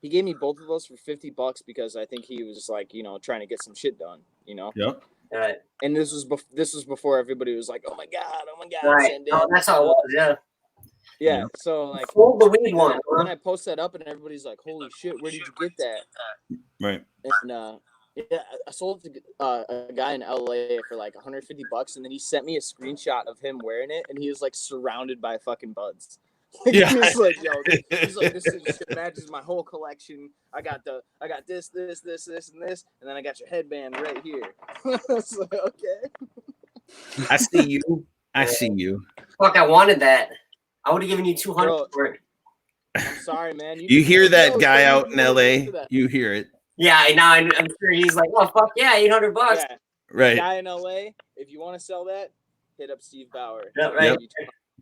He gave me both of those for $50 because I think he was like, trying to get some shit done, Yep. Right. And this was before everybody was like, oh my god, Right. Sandana. Oh, that's how it was, yeah. Yeah, so like Hold the weed one. when I post that up and everybody's like, holy shit, where did you get that? Right. And Yeah, I sold it to a guy in LA for like $150, and then he sent me a screenshot of him wearing it, and he was like surrounded by fucking buds. Like, Yeah. he's like, yo, he's like, this shit matches my whole collection. I got this, and then I got your headband right here. I was like, okay. I see you. I see you. Fuck, I wanted that. I would have given you 200 Bro. for it. I'm sorry, man. You hear that Yo, guy so out in you LA? that. You hear it. Yeah, I'm sure he's like, oh fuck yeah, $800. Yeah, Right. guy in LA. If you want to sell that, hit up Steve Bauer. Yeah, right. Yep.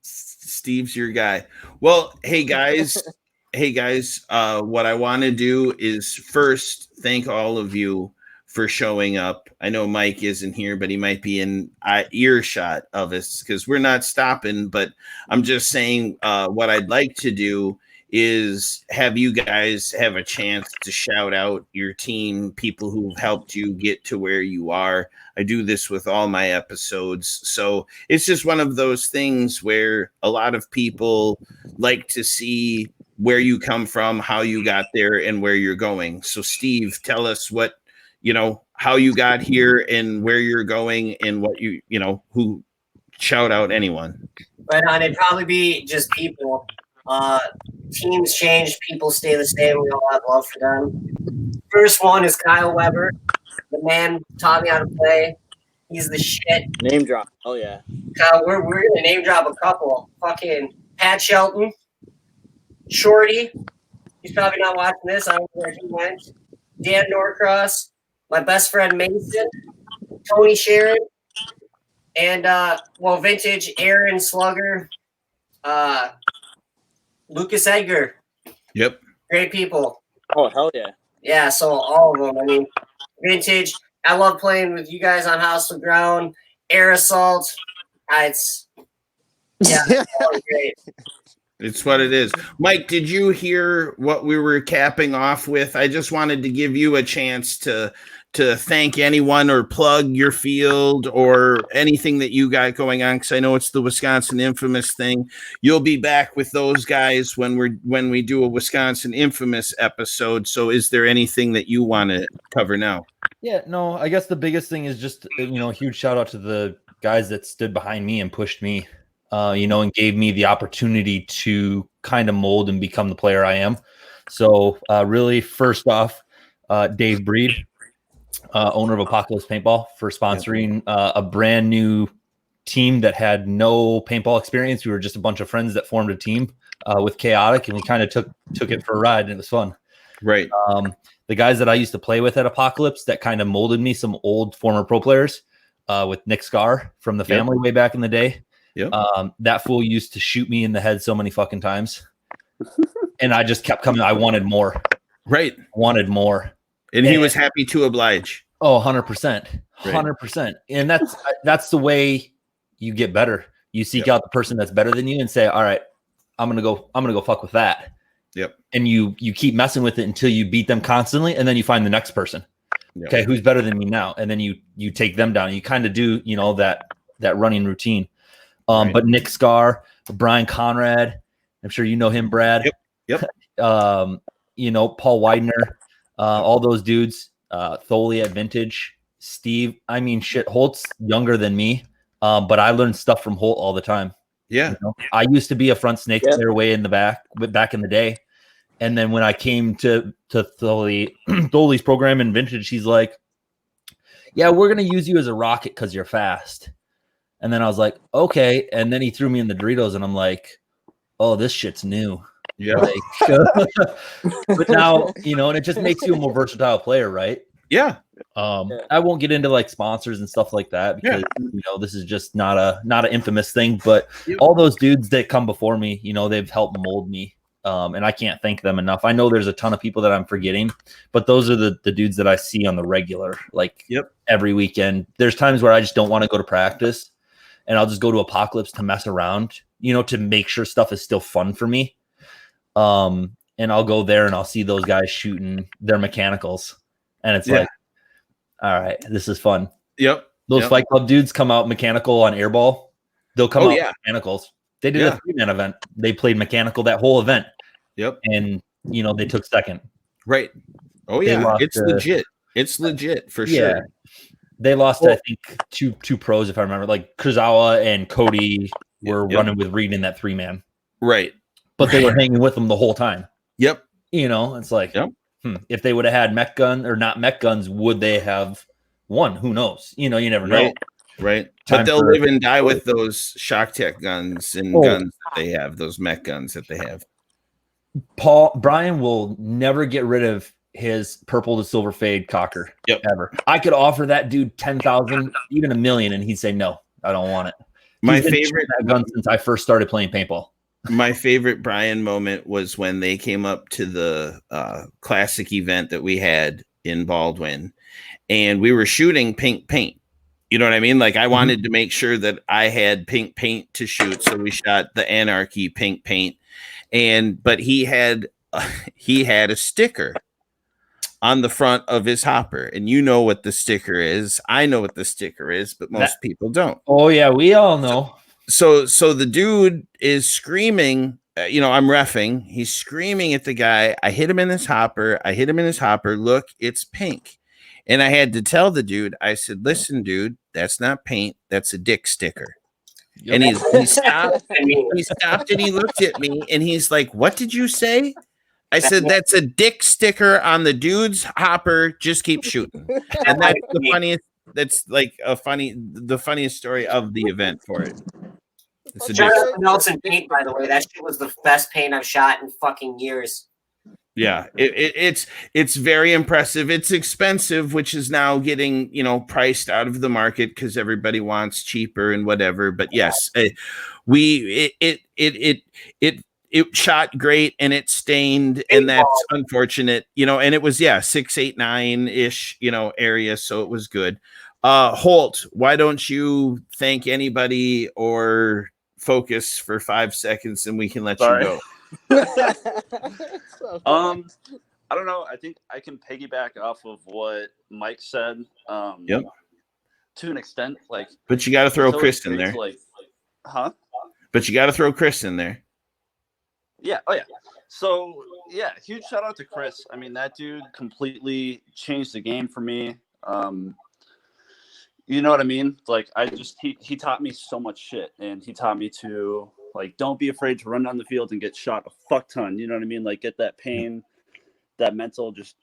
Steve's your guy. Well, hey guys, what I want to do is first thank all of you for showing up. I know Mike isn't here, but he might be in earshot of us because we're not stopping. But I'm just saying what I'd like to do is have you guys have a chance to shout out your team, people who've helped you get to where you are. I do this with all my episodes. So it's just one of those things where a lot of people like to see where you come from, how you got there, and where you're going. So Steve, tell us what, how you got here and where you're going and what who shout out anyone. Right on. It'd probably be just people. Teams change, people stay the same. We all have love for them. First one is Kyle Weber. The man taught me how to play. He's the shit. Name drop. Oh yeah. Kyle, we're gonna name drop a couple. Fucking Pat Shelton, Shorty. He's probably not watching this. I don't know where he went. Dan Norcross, my best friend Mason, Tony Sharon, and vintage Aaron Slugger, Lucas Edgar. Yep. Great people. Oh hell yeah. Yeah, so all of them. I mean, vintage. I love playing with you guys on House of Ground. Air Assault. It's great. It's what it is. Mike, did you hear what we were capping off with? I just wanted to give you a chance to thank anyone or plug your field or anything that you got going on, because I know it's the Wisconsin Infamous thing. You'll be back with those guys when we do a Wisconsin Infamous episode. So is there anything that you want to cover now? Yeah, no, I guess the biggest thing is just, a huge shout out to the guys that stood behind me and pushed me, and gave me the opportunity to kind of mold and become the player I am. So really, first off, Dave Breed, owner of Apocalypse Paintball, for sponsoring a brand new team that had no paintball experience. We were just a bunch of friends that formed a team with Chaotic, and we kind of took it for a ride, and it was fun. Right. The guys that I used to play with at Apocalypse that kind of molded me, some old former pro players, with Nick Scar from the family way back in the day. Yep. That fool used to shoot me in the head so many fucking times. And I just kept coming. I wanted more. Right. Wanted more. And he was happy to oblige. Oh, 100%. 100%. And that's the way you get better. You seek out the person that's better than you and say, all right, I'm gonna go fuck with that. Yep. And you keep messing with it until you beat them constantly, and then you find the next person. Yep. Okay, who's better than me now? And then you take them down. And you kind of do, that running routine. Right. But Nick Scar, Brian Conrad, I'm sure you know him, Brad. Yep. Paul Widener, all those dudes, Tholey at Vintage, Steve. I mean, shit, Holt's younger than me, but I learned stuff from Holt all the time. Yeah. I used to be a front snake player way in the back in the day. And then when I came to Tholey's program in Vintage, he's like, yeah, we're going to use you as a rocket because you're fast. And then I was like, okay. And then he threw me in the Doritos, and I'm like, oh, this shit's new. Yeah. But now, and it just makes you a more versatile player, right? Yeah. I won't get into like sponsors and stuff like that because this is just not an infamous thing. But all those dudes that come before me, they've helped mold me. And I can't thank them enough. I know there's a ton of people that I'm forgetting, but those are the dudes that I see on the regular, like every weekend. There's times where I just don't want to go to practice, and I'll just go to Apocalypse to mess around, to make sure stuff is still fun for me. And I'll go there and I'll see those guys shooting their mechanicals, and it's like, all right, this is fun. Yep. Those Fight Club dudes come out mechanical on airball. They'll come out with mechanicals. They did a 3-man event. They played mechanical that whole event. Yep. And they took second. Right. Oh yeah, it's legit. It's legit for Yeah. sure. They lost, I think, two pros, if I remember. Like Kurzawa and Cody were running with Reed in that 3-man. Right. But they were hanging with them the whole time. Yep. You know, it's like, if they would have had mech gun or not mech guns, would they have won? Who knows? You know, you never know. Right. Time But they'll for- live and die with those shock tech guns and guns that they have, those mech guns that they have. Brian will never get rid of his purple to silver fade cocker ever. I could offer that dude 10,000, even $1 million, and he'd say no, I don't want it. My favorite that gun since I first started playing paintball. My favorite Brian moment was when they came up to the classic event that we had in Baldwin, and we were shooting pink paint. You know what I mean? Like I wanted to make sure that I had pink paint to shoot, so we shot the Anarchy pink paint, but he had a sticker on the front of his hopper, and you know what the sticker is. I know what the sticker is, but most people don't. Oh yeah, we all know. So the dude is screaming. I'm reffing. He's screaming at the guy. I hit him in his hopper. Look, it's pink. And I had to tell the dude. I said, "Listen, dude, that's not paint. That's a dick sticker." Yep. And he stopped. He stopped and he looked at me and he's like, "What did you say?" I said, "That's a dick sticker on the dude's hopper. Just keep shooting." And that's the funniest. That's like the funniest story of the event for it. It's Jonathan Nelson paint, by the way. That shit was the best paint I've shot in fucking years. Yeah, it's very impressive. It's expensive, which is now getting priced out of the market because everybody wants cheaper and whatever. But yes, it shot great and it stained, and that's unfortunate, and it was 6, 8, 9-ish, area, so it was good. Holt, why don't you thank anybody or focus for 5 seconds and we can let you go? I don't know. I think I can piggyback off of what Mike said. Yep. To an extent, like. But you got to throw Chris in there. But you got to throw Chris in there. Yeah. Oh yeah. So yeah, huge shout out to Chris. I mean, that dude completely changed the game for me. You know what I mean? Like, he taught me so much shit, and he taught me to, like, don't be afraid to run down the field and get shot a fuck ton. You know what I mean? Like, get that pain, that mental just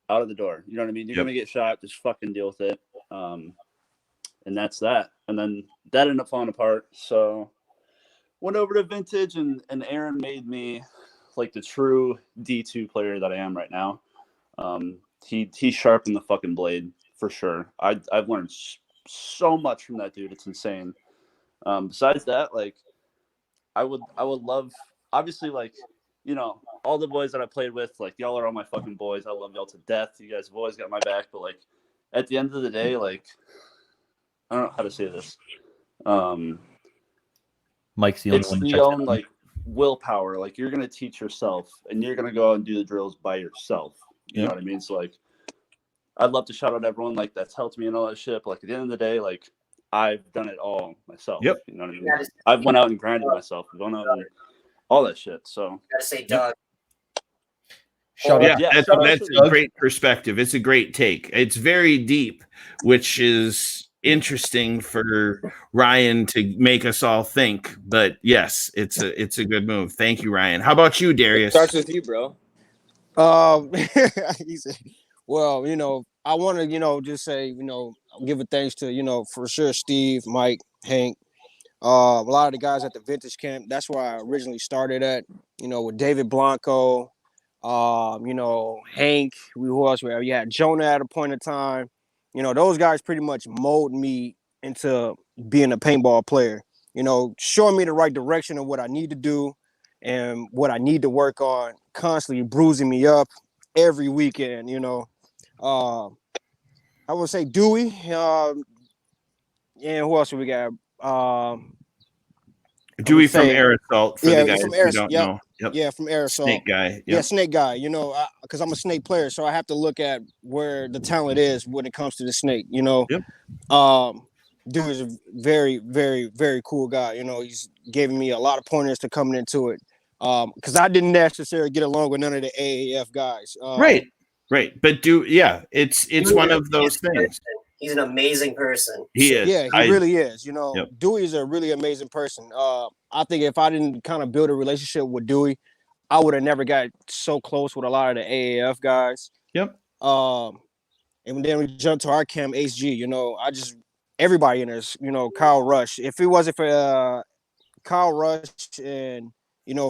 out of the door. You know what I mean? You're going to get shot. Just fucking deal with it. And that's that. And then that ended up falling apart. So went over to Vintage, and Aaron made me, like, the true D2 player that I am right now. He sharpened the fucking blade for sure. I've learned so much from that dude. It's insane. Besides that, like, I would love, obviously, like, all the boys that I played with, like, y'all are all my fucking boys. I love y'all to death. You guys have always got my back. But, like, at the end of the day, like, I don't know how to say this. Mike's the only one. It's the own, like, willpower. Like, you're gonna teach yourself, and you're gonna go out and do the drills by yourself. You know what I mean? So, like, I'd love to shout out everyone, like, that's helped me and all that shit. But, like, at the end of the day, like, I've done it all myself. Yep. You know what I mean? I've went out and grinded myself. I've gone out and all that shit. So gotta say, Doug. That's a great perspective. It's a great take. It's very deep, which is interesting for Ryan to make us all think. But yes, it's a good move. Thank you, Ryan. How about you, Darius? Starts with you, bro. He said, well, I want to, just say, give a thanks to, for sure, Steve, Mike, Hank, a lot of the guys at the Vintage Camp. That's where I originally started at, with David Blanco, Hank. Who else? We had Jonah at a point in time. Those guys pretty much molded me into being a paintball player. Showing me the right direction of what I need to do and what I need to work on. Constantly bruising me up every weekend. I would say Dewey. And who else we got? Dewey from Aerosol, for the guys from who don't know. Yep. Yeah, from Aerosol. Snake guy. Yep. Yeah, snake guy. Because I'm a snake player, so I have to look at where the talent is when it comes to the snake. Yep. Dude is a very, very, very cool guy. He's giving me a lot of pointers to coming into it. Because I didn't necessarily get along with none of the AAF guys. Right. Right. But it's one of those things. He's an amazing person. He is. Yeah, he really is. Yep. Dewey is a really amazing person. I think if I didn't kind of build a relationship with Dewey, I would have never got so close with a lot of the AAF guys. Yep. And then we jumped to our camp, HG. Everybody in this, Kyle Rush. If it wasn't for Kyle Rush, and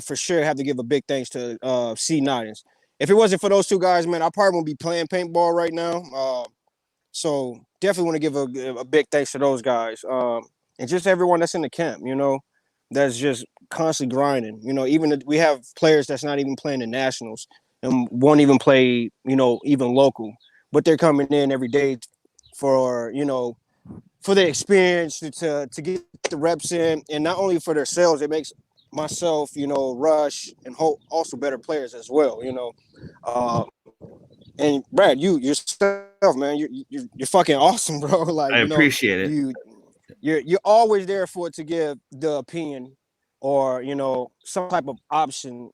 for sure have to give a big thanks to C Nines. If it wasn't for those two guys, man, I probably wouldn't be playing paintball right now. So definitely want to give a big thanks to those guys. And just everyone that's in the camp, that's just constantly grinding. Even we have players that's not even playing the nationals and won't even play, even local, but they're coming in every day for the experience to get the reps in, and not only for themselves, it makes myself, Rush, and also better players as well. And Brad, yourself, man, you're fucking awesome, bro. Like, I appreciate it. You're always there for it to give the opinion or some type of option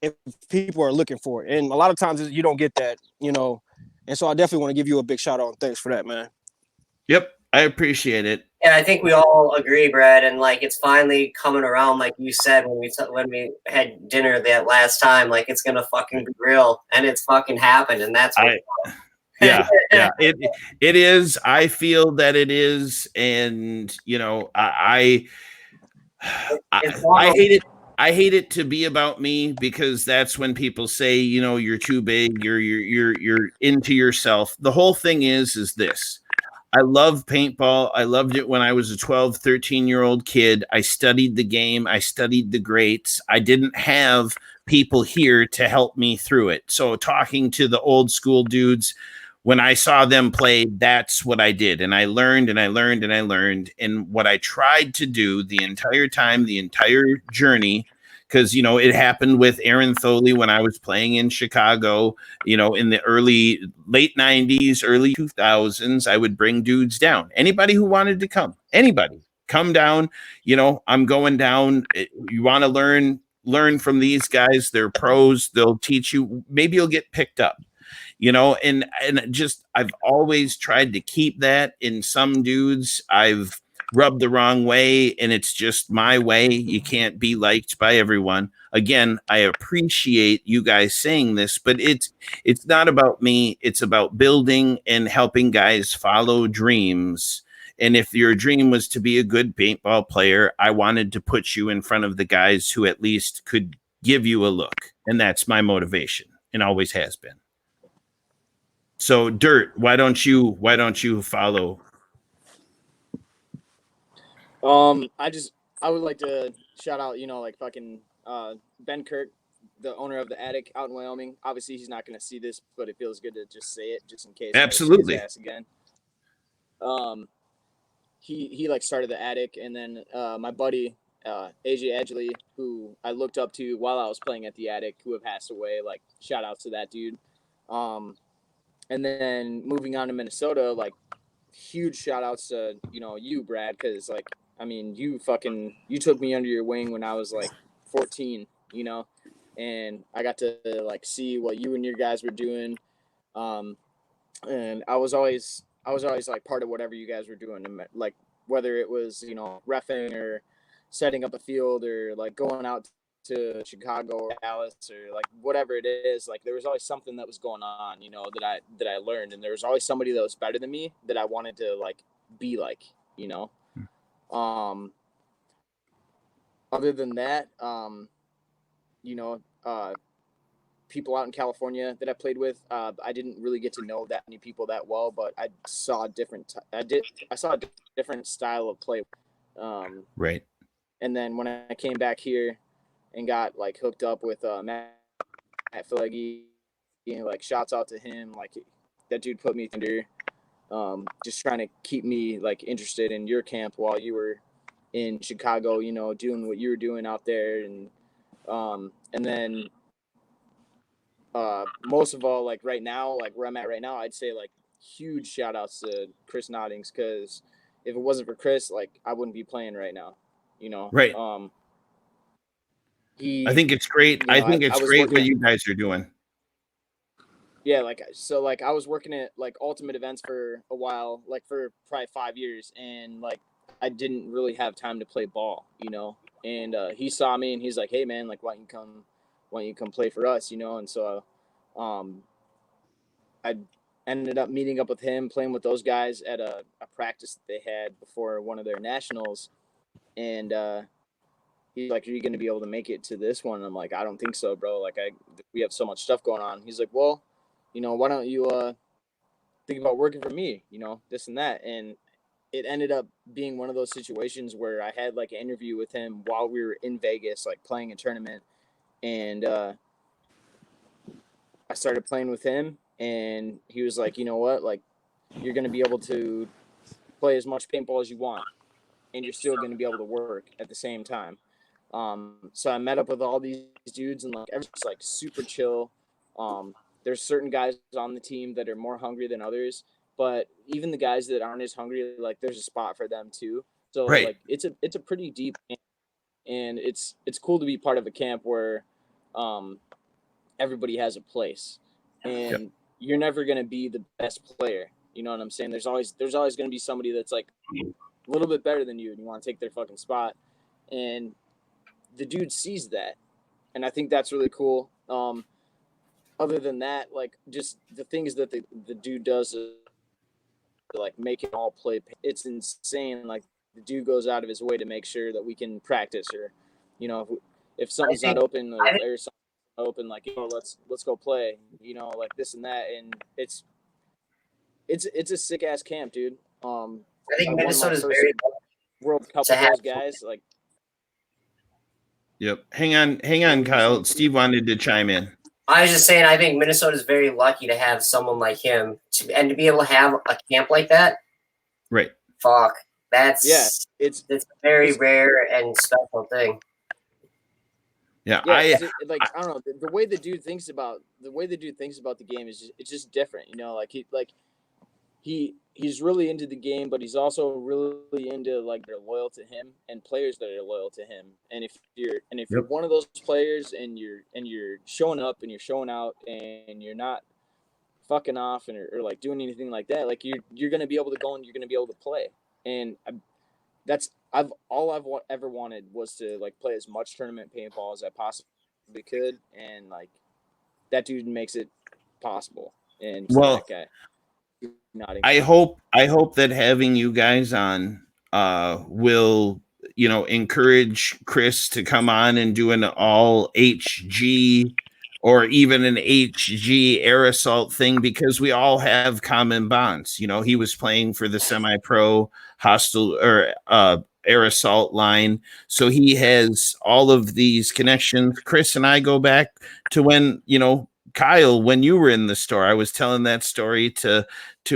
if people are looking for it. And a lot of times you don't get that, And so I definitely want to give you a big shout out and thanks for that, man. Yep, I appreciate it. Yeah, I think we all agree, Brad, and like it's finally coming around, like you said when we had dinner that last time. Like it's gonna fucking be real, and it's fucking happened, and that's what. Yeah, it is. I feel that it is, and I hate it. I hate it to be about me because that's when people say, you're too big, you're into yourself. The whole thing is this. I love paintball. I loved it when I was a 12, 13-year-old kid. I studied the game. I studied the greats. I didn't have people here to help me through it. So talking to the old school dudes, when I saw them play, that's what I did. And I learned and I learned and I learned. And what I tried to do the entire time, the entire journey, because, it happened with Aaron Tholey when I was playing in Chicago, in the late 90s, early 2000s, I would bring dudes down. Anybody who wanted to come down, I'm going down. You want to learn from these guys. They're pros. They'll teach you. Maybe you'll get picked up. And just I've always tried to keep that. In some dudes I've rubbed the wrong way, and it's just my way. You can't be liked by everyone. Again, I appreciate you guys saying this, but it's not about me. It's about building and helping guys follow dreams. And if your dream was to be a good paintball player, I wanted to put you in front of the guys who at least could give you a look. And that's my motivation and always has been. So Dirt, why don't you follow? I would like to shout out, like fucking Ben Kirk, the owner of the Attic out in Wyoming. Obviously he's not gonna see this, but it feels good to just say it just in case. Absolutely. I see his ass again. He like started the Attic, and then my buddy AJ Edgley, who I looked up to while I was playing at the Attic, who have passed away. Like shout out to that dude. And then moving on to Minnesota, like huge shout outs to, you, Brad, because like, I mean, you took me under your wing when I was like 14, and I got to like see what you and your guys were doing. And I was always like part of whatever you guys were doing, like whether it was, reffing or setting up a field or like going out to Chicago or Dallas or like whatever it is, like there was always something that was going on, that I learned, and there was always somebody that was better than me that I wanted to like be like, other than that, people out in California that I played with, I didn't really get to know that many people that well, but I saw a different style of play. Right. And then when I came back here and got like hooked up with Matt Filleggi, like shouts out to him, like that dude put me under, just trying to keep me like interested in your camp while you were in Chicago, doing what you were doing out there. And then most of all, like right now, like where I'm at right now, I'd say like huge shout outs to Chris Noddings, because if it wasn't for Chris, like I wouldn't be playing right now, Right. I think it's great. I think it's great what you guys are doing. Yeah, like so like I was working at like Ultimate Events for a while, like for probably 5 years, and like I didn't really have time to play ball, you know. And he saw me and he's like, "Hey man, like why don't you come play for us, you know?" And so um I ended up meeting up with him, playing with those guys at a practice that they had before one of their nationals, and he's like, "Are you going to be able to make it to this one?" And I'm like, "I don't think so, bro. Like we have so much stuff going on." He's like, "Well, you know, why don't you think about working for me, you know, this and that." And it ended up being one of those situations where I had like an interview with him while we were in Vegas, like playing a tournament. And I started playing with him, and he was like, "You know what? Like, you're going to be able to play as much paintball as you want, and you're still going to be able to work at the same time." So I met up with all these dudes, and like everyone's like super chill. There's certain guys on the team that are more hungry than others, but even the guys that aren't as hungry, like there's a spot for them too. So Right. like it's a pretty deep camp, and it's cool to be part of a camp where um, everybody has a place, and you're never gonna be the best player. You know what I'm saying? There's always gonna be somebody that's like a little bit better than you, and you want to take their fucking spot, and the dude sees that, and I think that's really cool. Other than that, like just the things that the dude does to like make it all play, it's insane. Like the dude goes out of his way to make sure that we can practice, or you know, if something's not open, or there's something open, like, you know, let's go play, you know, like this and that, and it's a sick ass camp, dude. I think I won my Minnesota's first very World Cup to with have. those guys. Like, Yep. Hang on, Kyle. Steve wanted to chime in. I was just saying, I think Minnesota's very lucky to have someone like him, and to be able to have a camp like that. Right. Fuck, that's it's a very rare and special thing. Yeah. I don't know, the way the dude thinks about the game is it's just different, you know. Like he's really into the game, but he's also really into like they're loyal to him and players that are loyal to him. And if you're one of those players, and you're showing up and you're showing out, and you're not fucking off or like doing anything like that, like you're gonna be able to go and you're gonna be able to play. And I've ever wanted was to like play as much tournament paintball as I possibly could, and like that dude makes it possible. And so Well, that guy. I hope that having you guys on will, you know, encourage Chris to come on and do an all HG or even an HG air assault thing, because we all have common bonds. You know, he was playing for the semi-pro hostile or air assault line, so he has all of these connections. Chris and I go back to when, you know, Kyle, when you were in the store. I was telling that story to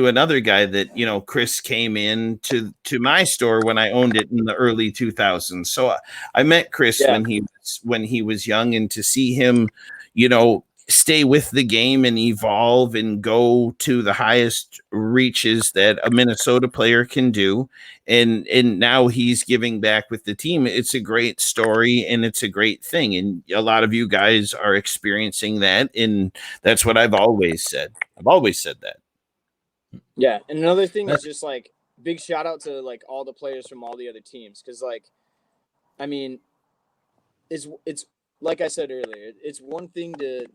another guy that, you know, Chris came in to my store when I owned it in the early 2000s. So I met Chris when he was young, and to see him, you know, stay with the game and evolve and go to the highest reaches that a Minnesota player can do, and now he's giving back with the team. It's a great story, and it's a great thing, and a lot of you guys are experiencing that, and that's what I've always said. I've always said that. Yeah, and another thing is just like big shout out to like all the players from all the other teams, because like, I mean, it's like I said earlier, it's one thing to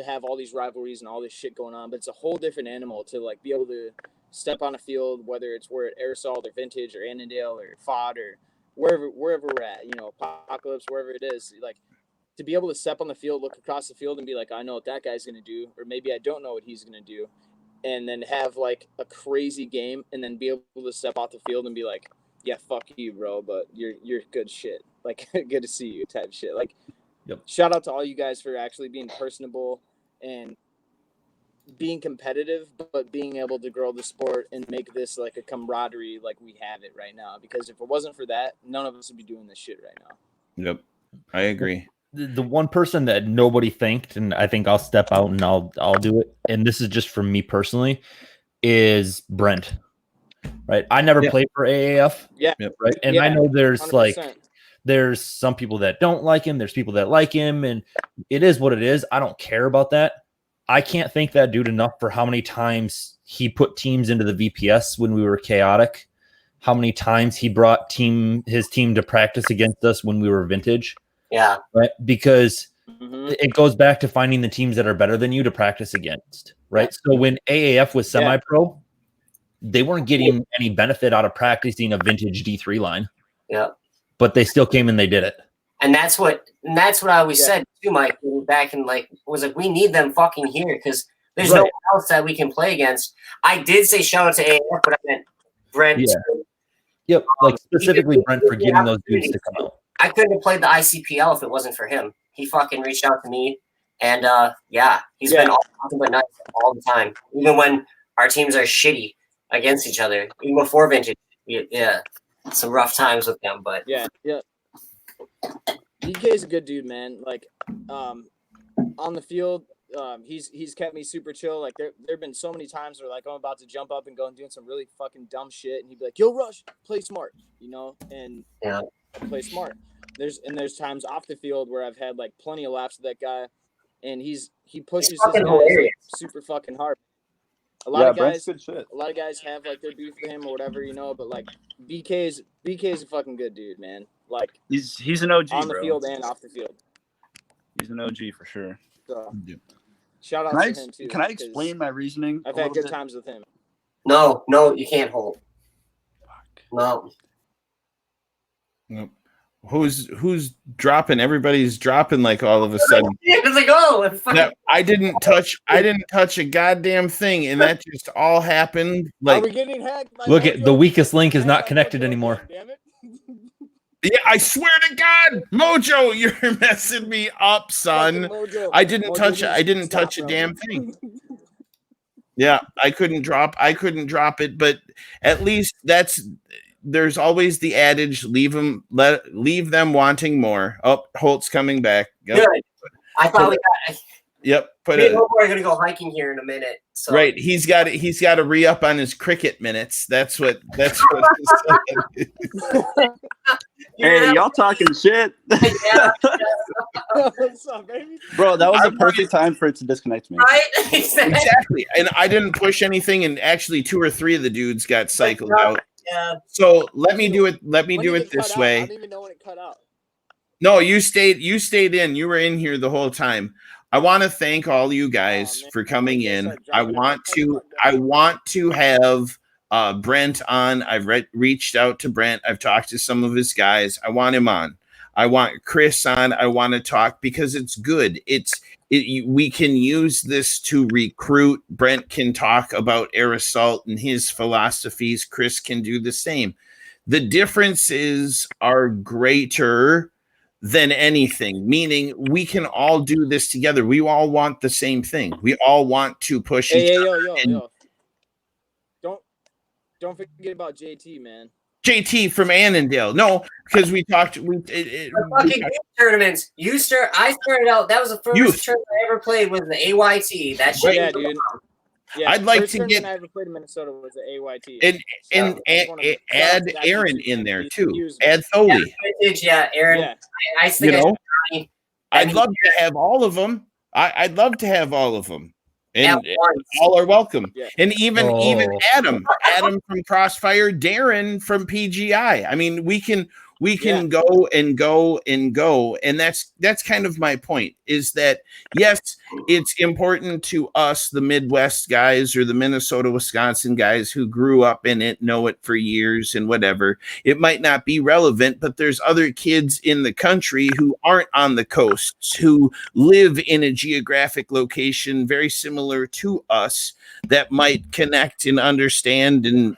have all these rivalries and all this shit going on, but it's a whole different animal to like be able to step on a field, whether we're at Airsoft or Vintage or Annandale or FOD or wherever we're at, you know, Apocalypse, wherever it is, like to be able to step on the field, look across the field, and be like, I know what that guy's gonna do, or maybe I don't know what he's gonna do, and then have like a crazy game, and then be able to step off the field and be like, yeah, fuck you, bro, but you're good shit. Like, good to see you type shit. Like, shout out to all you guys for actually being personable and being competitive, but being able to grow the sport and make this like a camaraderie like we have it right now. Because if it wasn't for that, none of us would be doing this shit right now. Yep, I agree. The one person that nobody thanked, and I think I'll step out and I'll do it, and this is just from me personally, is Brent. Right, I never played for AAF. Yeah, right, and I know there's 100%. like there's some people that don't like him. There's people that like him, and it is what it is. I don't care about that. I can't thank that dude enough for how many times he put teams into the VPS when we were chaotic, how many times he brought his team to practice against us when we were vintage. Yeah. Right. Because it goes back to finding the teams that are better than you to practice against. Right. So when AAF was semi-pro, they weren't getting any benefit out of practicing a vintage D3 line. Yeah. But they still came and they did it. And that's what I always said too, Mike, back in we need them fucking here because there's no one else that we can play against. I did say shout out to AF, but I meant Brent. Yeah. Yep. Like specifically Brent for getting those dudes to come out. I couldn't have played the ICPL if it wasn't for him. He fucking reached out to me, and he's been nothing but nice all the time, even when our teams are shitty against each other, even before vintage. Yeah, some rough times with them, but yeah. DK's a good dude, man. Like, on the field, he's kept me super chill. Like, there've been so many times where like I'm about to jump up and go and doing some really fucking dumb shit, and he'd be like, "Yo, Rush, play smart," and play smart. There's times off the field where I've had like plenty of laps with that guy, and he pushes his guys like, super fucking hard. A lot of guys have like their beef with him or whatever, but like BK's a fucking good dude, man. Like he's an OG on the field and off the field. He's an OG for sure. So, shout out to him too. Can I explain my reasoning? I've had good times with him. No, you can't hold. No. Nope. Who's dropping? Everybody's dropping like all of a sudden. It's like, oh, I didn't touch a goddamn thing, and that just all happened. Like, are we getting hacked? Look at the weakest link is not connected anymore. Damn it. yeah, I swear to God, Mojo, you're messing me up, son. I didn't touch a damn thing. Yeah, I couldn't drop it, but at least there's always the adage, leave them wanting more. Oh, Holt's coming back. Yep. Good. I thought we got. Yep. We're gonna go hiking here in a minute. So. Right. He's got to re-up on his cricket minutes. That's what. Hey, y'all talking shit. What's up, baby? Bro, that was the perfect time for it to disconnect me. Right? Exactly. And I didn't push anything, and actually 2 or 3 of the dudes got cycled out. Yeah. So let me do it this way. I don't even know when it cut out. No, you stayed in. You were in here the whole time. I want to thank all you guys for coming in. I want to have Brent on. I've reached out to Brent. I've talked to some of his guys. I want him on. I want Chris on. I want to talk because it's good. We can use this to recruit. Brent can talk about air assault and his philosophies. Chris can do the same. The differences are greater than anything, meaning we can all do this together. We all want the same thing. We all want to push each other. Yo. Don't forget about JT, man. JT from Annandale. No, because we talked. Fucking tournaments. I started out. That was the first tournament I ever played was the AYT. That shit. Yeah, dude. Yeah, I'd like to get. I ever played in Minnesota was the AYT. And add Aaron in there too. Add Foley. Yeah, Aaron. Yeah. I think I'd love to have all of them. I'd love to have all of them. And all are welcome. Yeah. And even Adam from Crossfire, Darren from PGI. I mean, we can go and go and go. And that's kind of my point, is that yes, it's important to us, the Midwest guys or the Minnesota, Wisconsin guys who grew up in it, know it for years and whatever. It might not be relevant, but there's other kids in the country who aren't on the coasts, who live in a geographic location very similar to us, that might connect and understand and,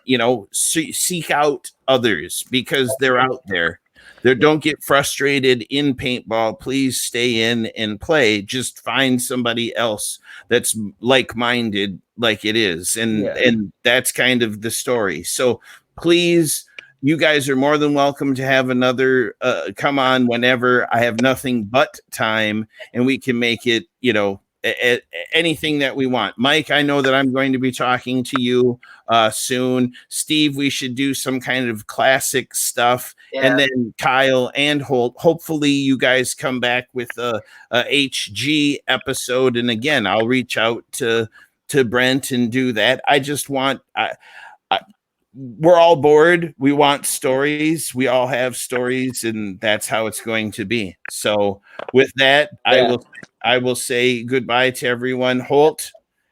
seek out others because they're out there. Don't get frustrated in paintball. Please stay in and play. Just find somebody else that's like-minded like it is. And that's kind of the story. So please, you guys are more than welcome to have another come on whenever. I have nothing but time, and we can make it, anything that we want. Mike, I know that I'm going to be talking to you soon. Steve, we should do some kind of classic stuff. Yeah. And then Kyle and Holt, hopefully you guys come back with a HG episode. And again, I'll reach out to Brent and do that. I just want, we're all bored. We want stories. We all have stories, and that's how it's going to be. So with that, Yeah. I will say goodbye to everyone. Holt,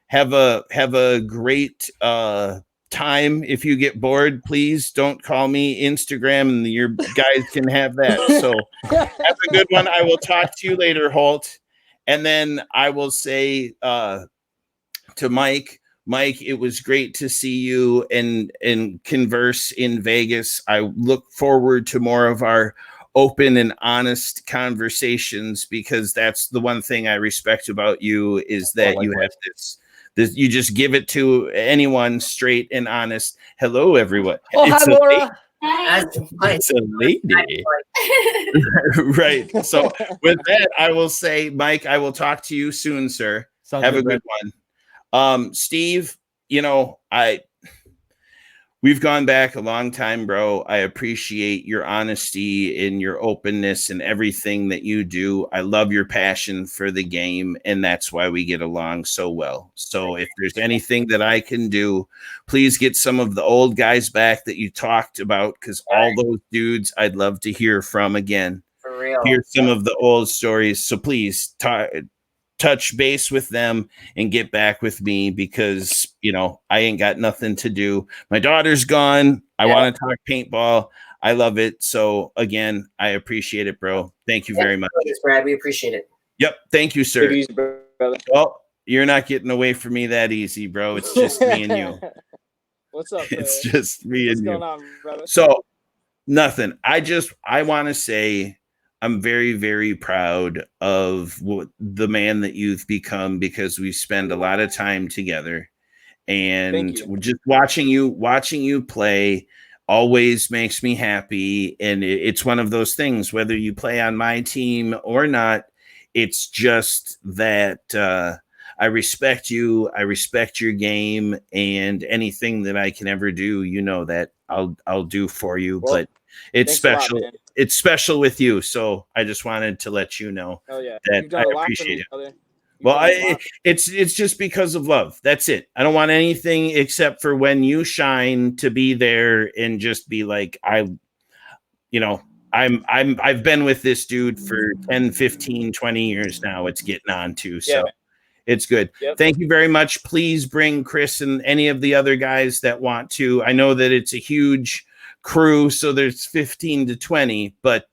have a great time. If you get bored, please don't call me. Instagram and your guys can have that. So have a good one. I will talk to you later, Holt. And then I will say to Mike, it was great to see you and converse in Vegas. I look forward to more of our open and honest conversations, because that's the one thing I respect about you, is that you have this you just give it to anyone straight and honest. Hello, everyone. Oh, hi, Laura. It's a lady. Right. So with that, I will say, Mike, I will talk to you soon, sir. Sounds have a good, good one. Steve, we've gone back a long time, bro. I appreciate your honesty and your openness and everything that you do. I love your passion for the game, and that's why we get along so well. So if there's anything that I can do, please get some of the old guys back that you talked about, because all those dudes I'd love to hear from again. For real. Hear some of the old stories. So please touch base with them and get back with me, because I ain't got nothing to do. My daughter's gone. I want to talk paintball. I love it. So again, I appreciate it, bro. Thank you very much. Thanks, Brad. We appreciate it. Yep. Thank you, sir. Take it easy, brother. Well, you're not getting away from me that easy, bro. It's just me and you. What's up? It's just me What's and going you. on, brother? So nothing. I want to say I'm very, very proud of the man that you've become, because we spend a lot of time together, and just watching you play always makes me happy. And it's one of those things, whether you play on my team or not, it's just that I respect you. I respect your game, and anything that I can ever do, that I'll do for you. Well, but it's special. Man. It's special with you. So I just wanted to let you know that I appreciate it. Brother. Well, it's just because of love. That's it. I don't want anything except for when you shine to be there and just be like, I've been with this dude for 10, 15, 20 years now. It's getting on to. So it's good. Yep. Thank you very much. Please bring Chris and any of the other guys that want to. I know that it's a huge crew, so there's 15 to 20, but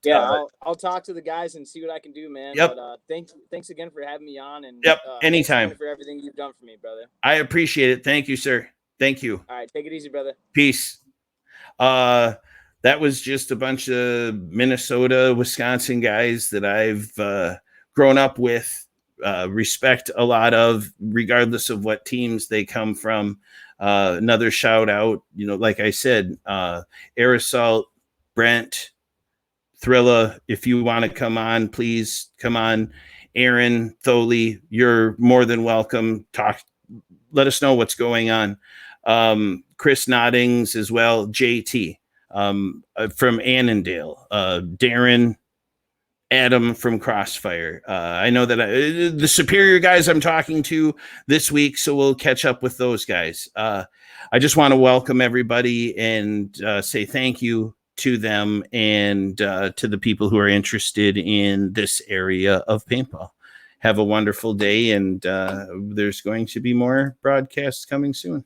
I'll talk to the guys and see what I can do, man. Yep. But thanks again for having me on, and anytime for everything you've done for me, brother. I appreciate it. Thank you, sir. Thank you. All right, take it easy, brother. Peace. That was just a bunch of Minnesota, Wisconsin guys that I've grown up with, respect a lot of, regardless of what teams they come from. Another shout out, like I said, Aerosol, Brent, Thrilla, if you want to come on, please come on. Aaron, Tholey, you're more than welcome. Let us know what's going on. Chris Noddings as well, JT from Annandale, Darren, Adam from Crossfire. I know that the Superior guys I'm talking to this week, so we'll catch up with those guys. I just want to welcome everybody and say thank you to them and to the people who are interested in this area of paintball. Have a wonderful day, and there's going to be more broadcasts coming soon.